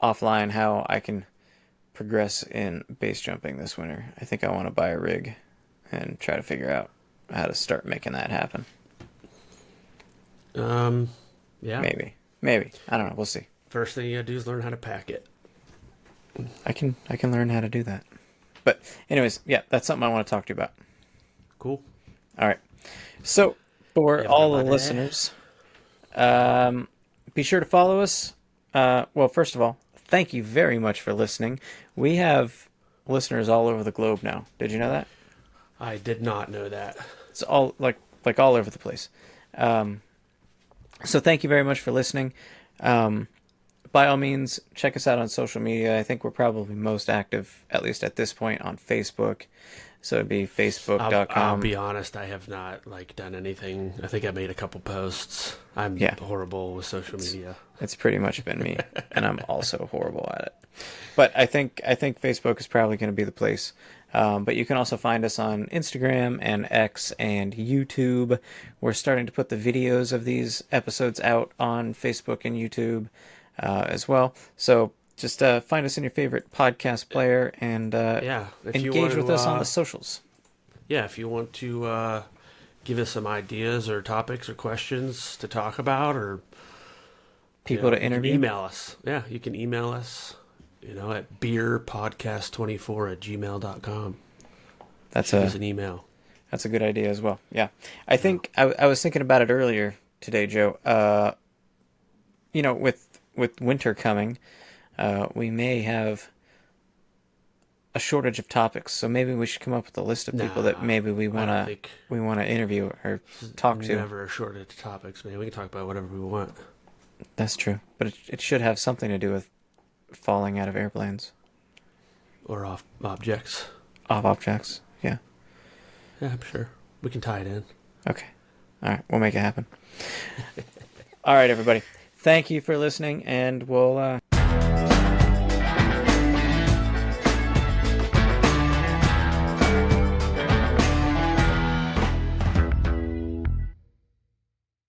[SPEAKER 1] offline how I can progress in base jumping this winter. I think I want to buy a rig and try to figure out how to start making that happen.
[SPEAKER 2] Yeah.
[SPEAKER 1] Maybe I don't know. We'll see.
[SPEAKER 2] First thing you gotta do is learn how to pack it.
[SPEAKER 1] I can learn how to do that. But anyways, yeah, that's something I want to talk to you about.
[SPEAKER 2] Cool.
[SPEAKER 1] All right. So for
[SPEAKER 2] Yeah,
[SPEAKER 1] all
[SPEAKER 2] what
[SPEAKER 1] the
[SPEAKER 2] about
[SPEAKER 1] listeners, be sure to follow us. Well, first of all, thank you very much for listening. We have listeners all over the globe now. Did you know that?
[SPEAKER 2] I did not know that.
[SPEAKER 1] It's all like all over the place. So thank you very much for listening. By all means, check us out on social media. I think we're probably most active, at least at this point, on Facebook. So it'd be
[SPEAKER 2] I'll
[SPEAKER 1] facebook.com.
[SPEAKER 2] be honest, I have not done anything. I think I made a couple posts. I'm
[SPEAKER 1] Yeah.
[SPEAKER 2] horrible with social media.
[SPEAKER 1] It's pretty much been me, and I'm also horrible at it. But I think Facebook is probably going to be the place. But you can also find us on Instagram and X and YouTube. We're starting to put the videos of these episodes out on Facebook and YouTube as well. So just find us in your favorite podcast player and
[SPEAKER 2] Yeah, if you
[SPEAKER 1] engage
[SPEAKER 2] want
[SPEAKER 1] with
[SPEAKER 2] to,
[SPEAKER 1] us on the socials.
[SPEAKER 2] Yeah, if you want to give us some ideas or topics or questions to talk about, or
[SPEAKER 1] People to
[SPEAKER 2] you can
[SPEAKER 1] interview.
[SPEAKER 2] email us. Yeah, you can email us. at beerpodcast24@gmail.com.
[SPEAKER 1] That's
[SPEAKER 2] Shoot us an email.
[SPEAKER 1] That's a good idea as well. Yeah. I think I was thinking about it earlier today, Joe. With winter coming, we may have a shortage of topics. So maybe we should come up with a list of people that maybe we want to interview or talk to.
[SPEAKER 2] Never a shortage of topics, man. We can talk about whatever we want.
[SPEAKER 1] That's true. But it should have something to do with falling out of airplanes.
[SPEAKER 2] Or off objects.
[SPEAKER 1] Off objects, yeah.
[SPEAKER 2] Yeah, I'm sure. We can tie it in.
[SPEAKER 1] Okay. All right, we'll make it happen. All right, everybody. Thank you for listening, and we'll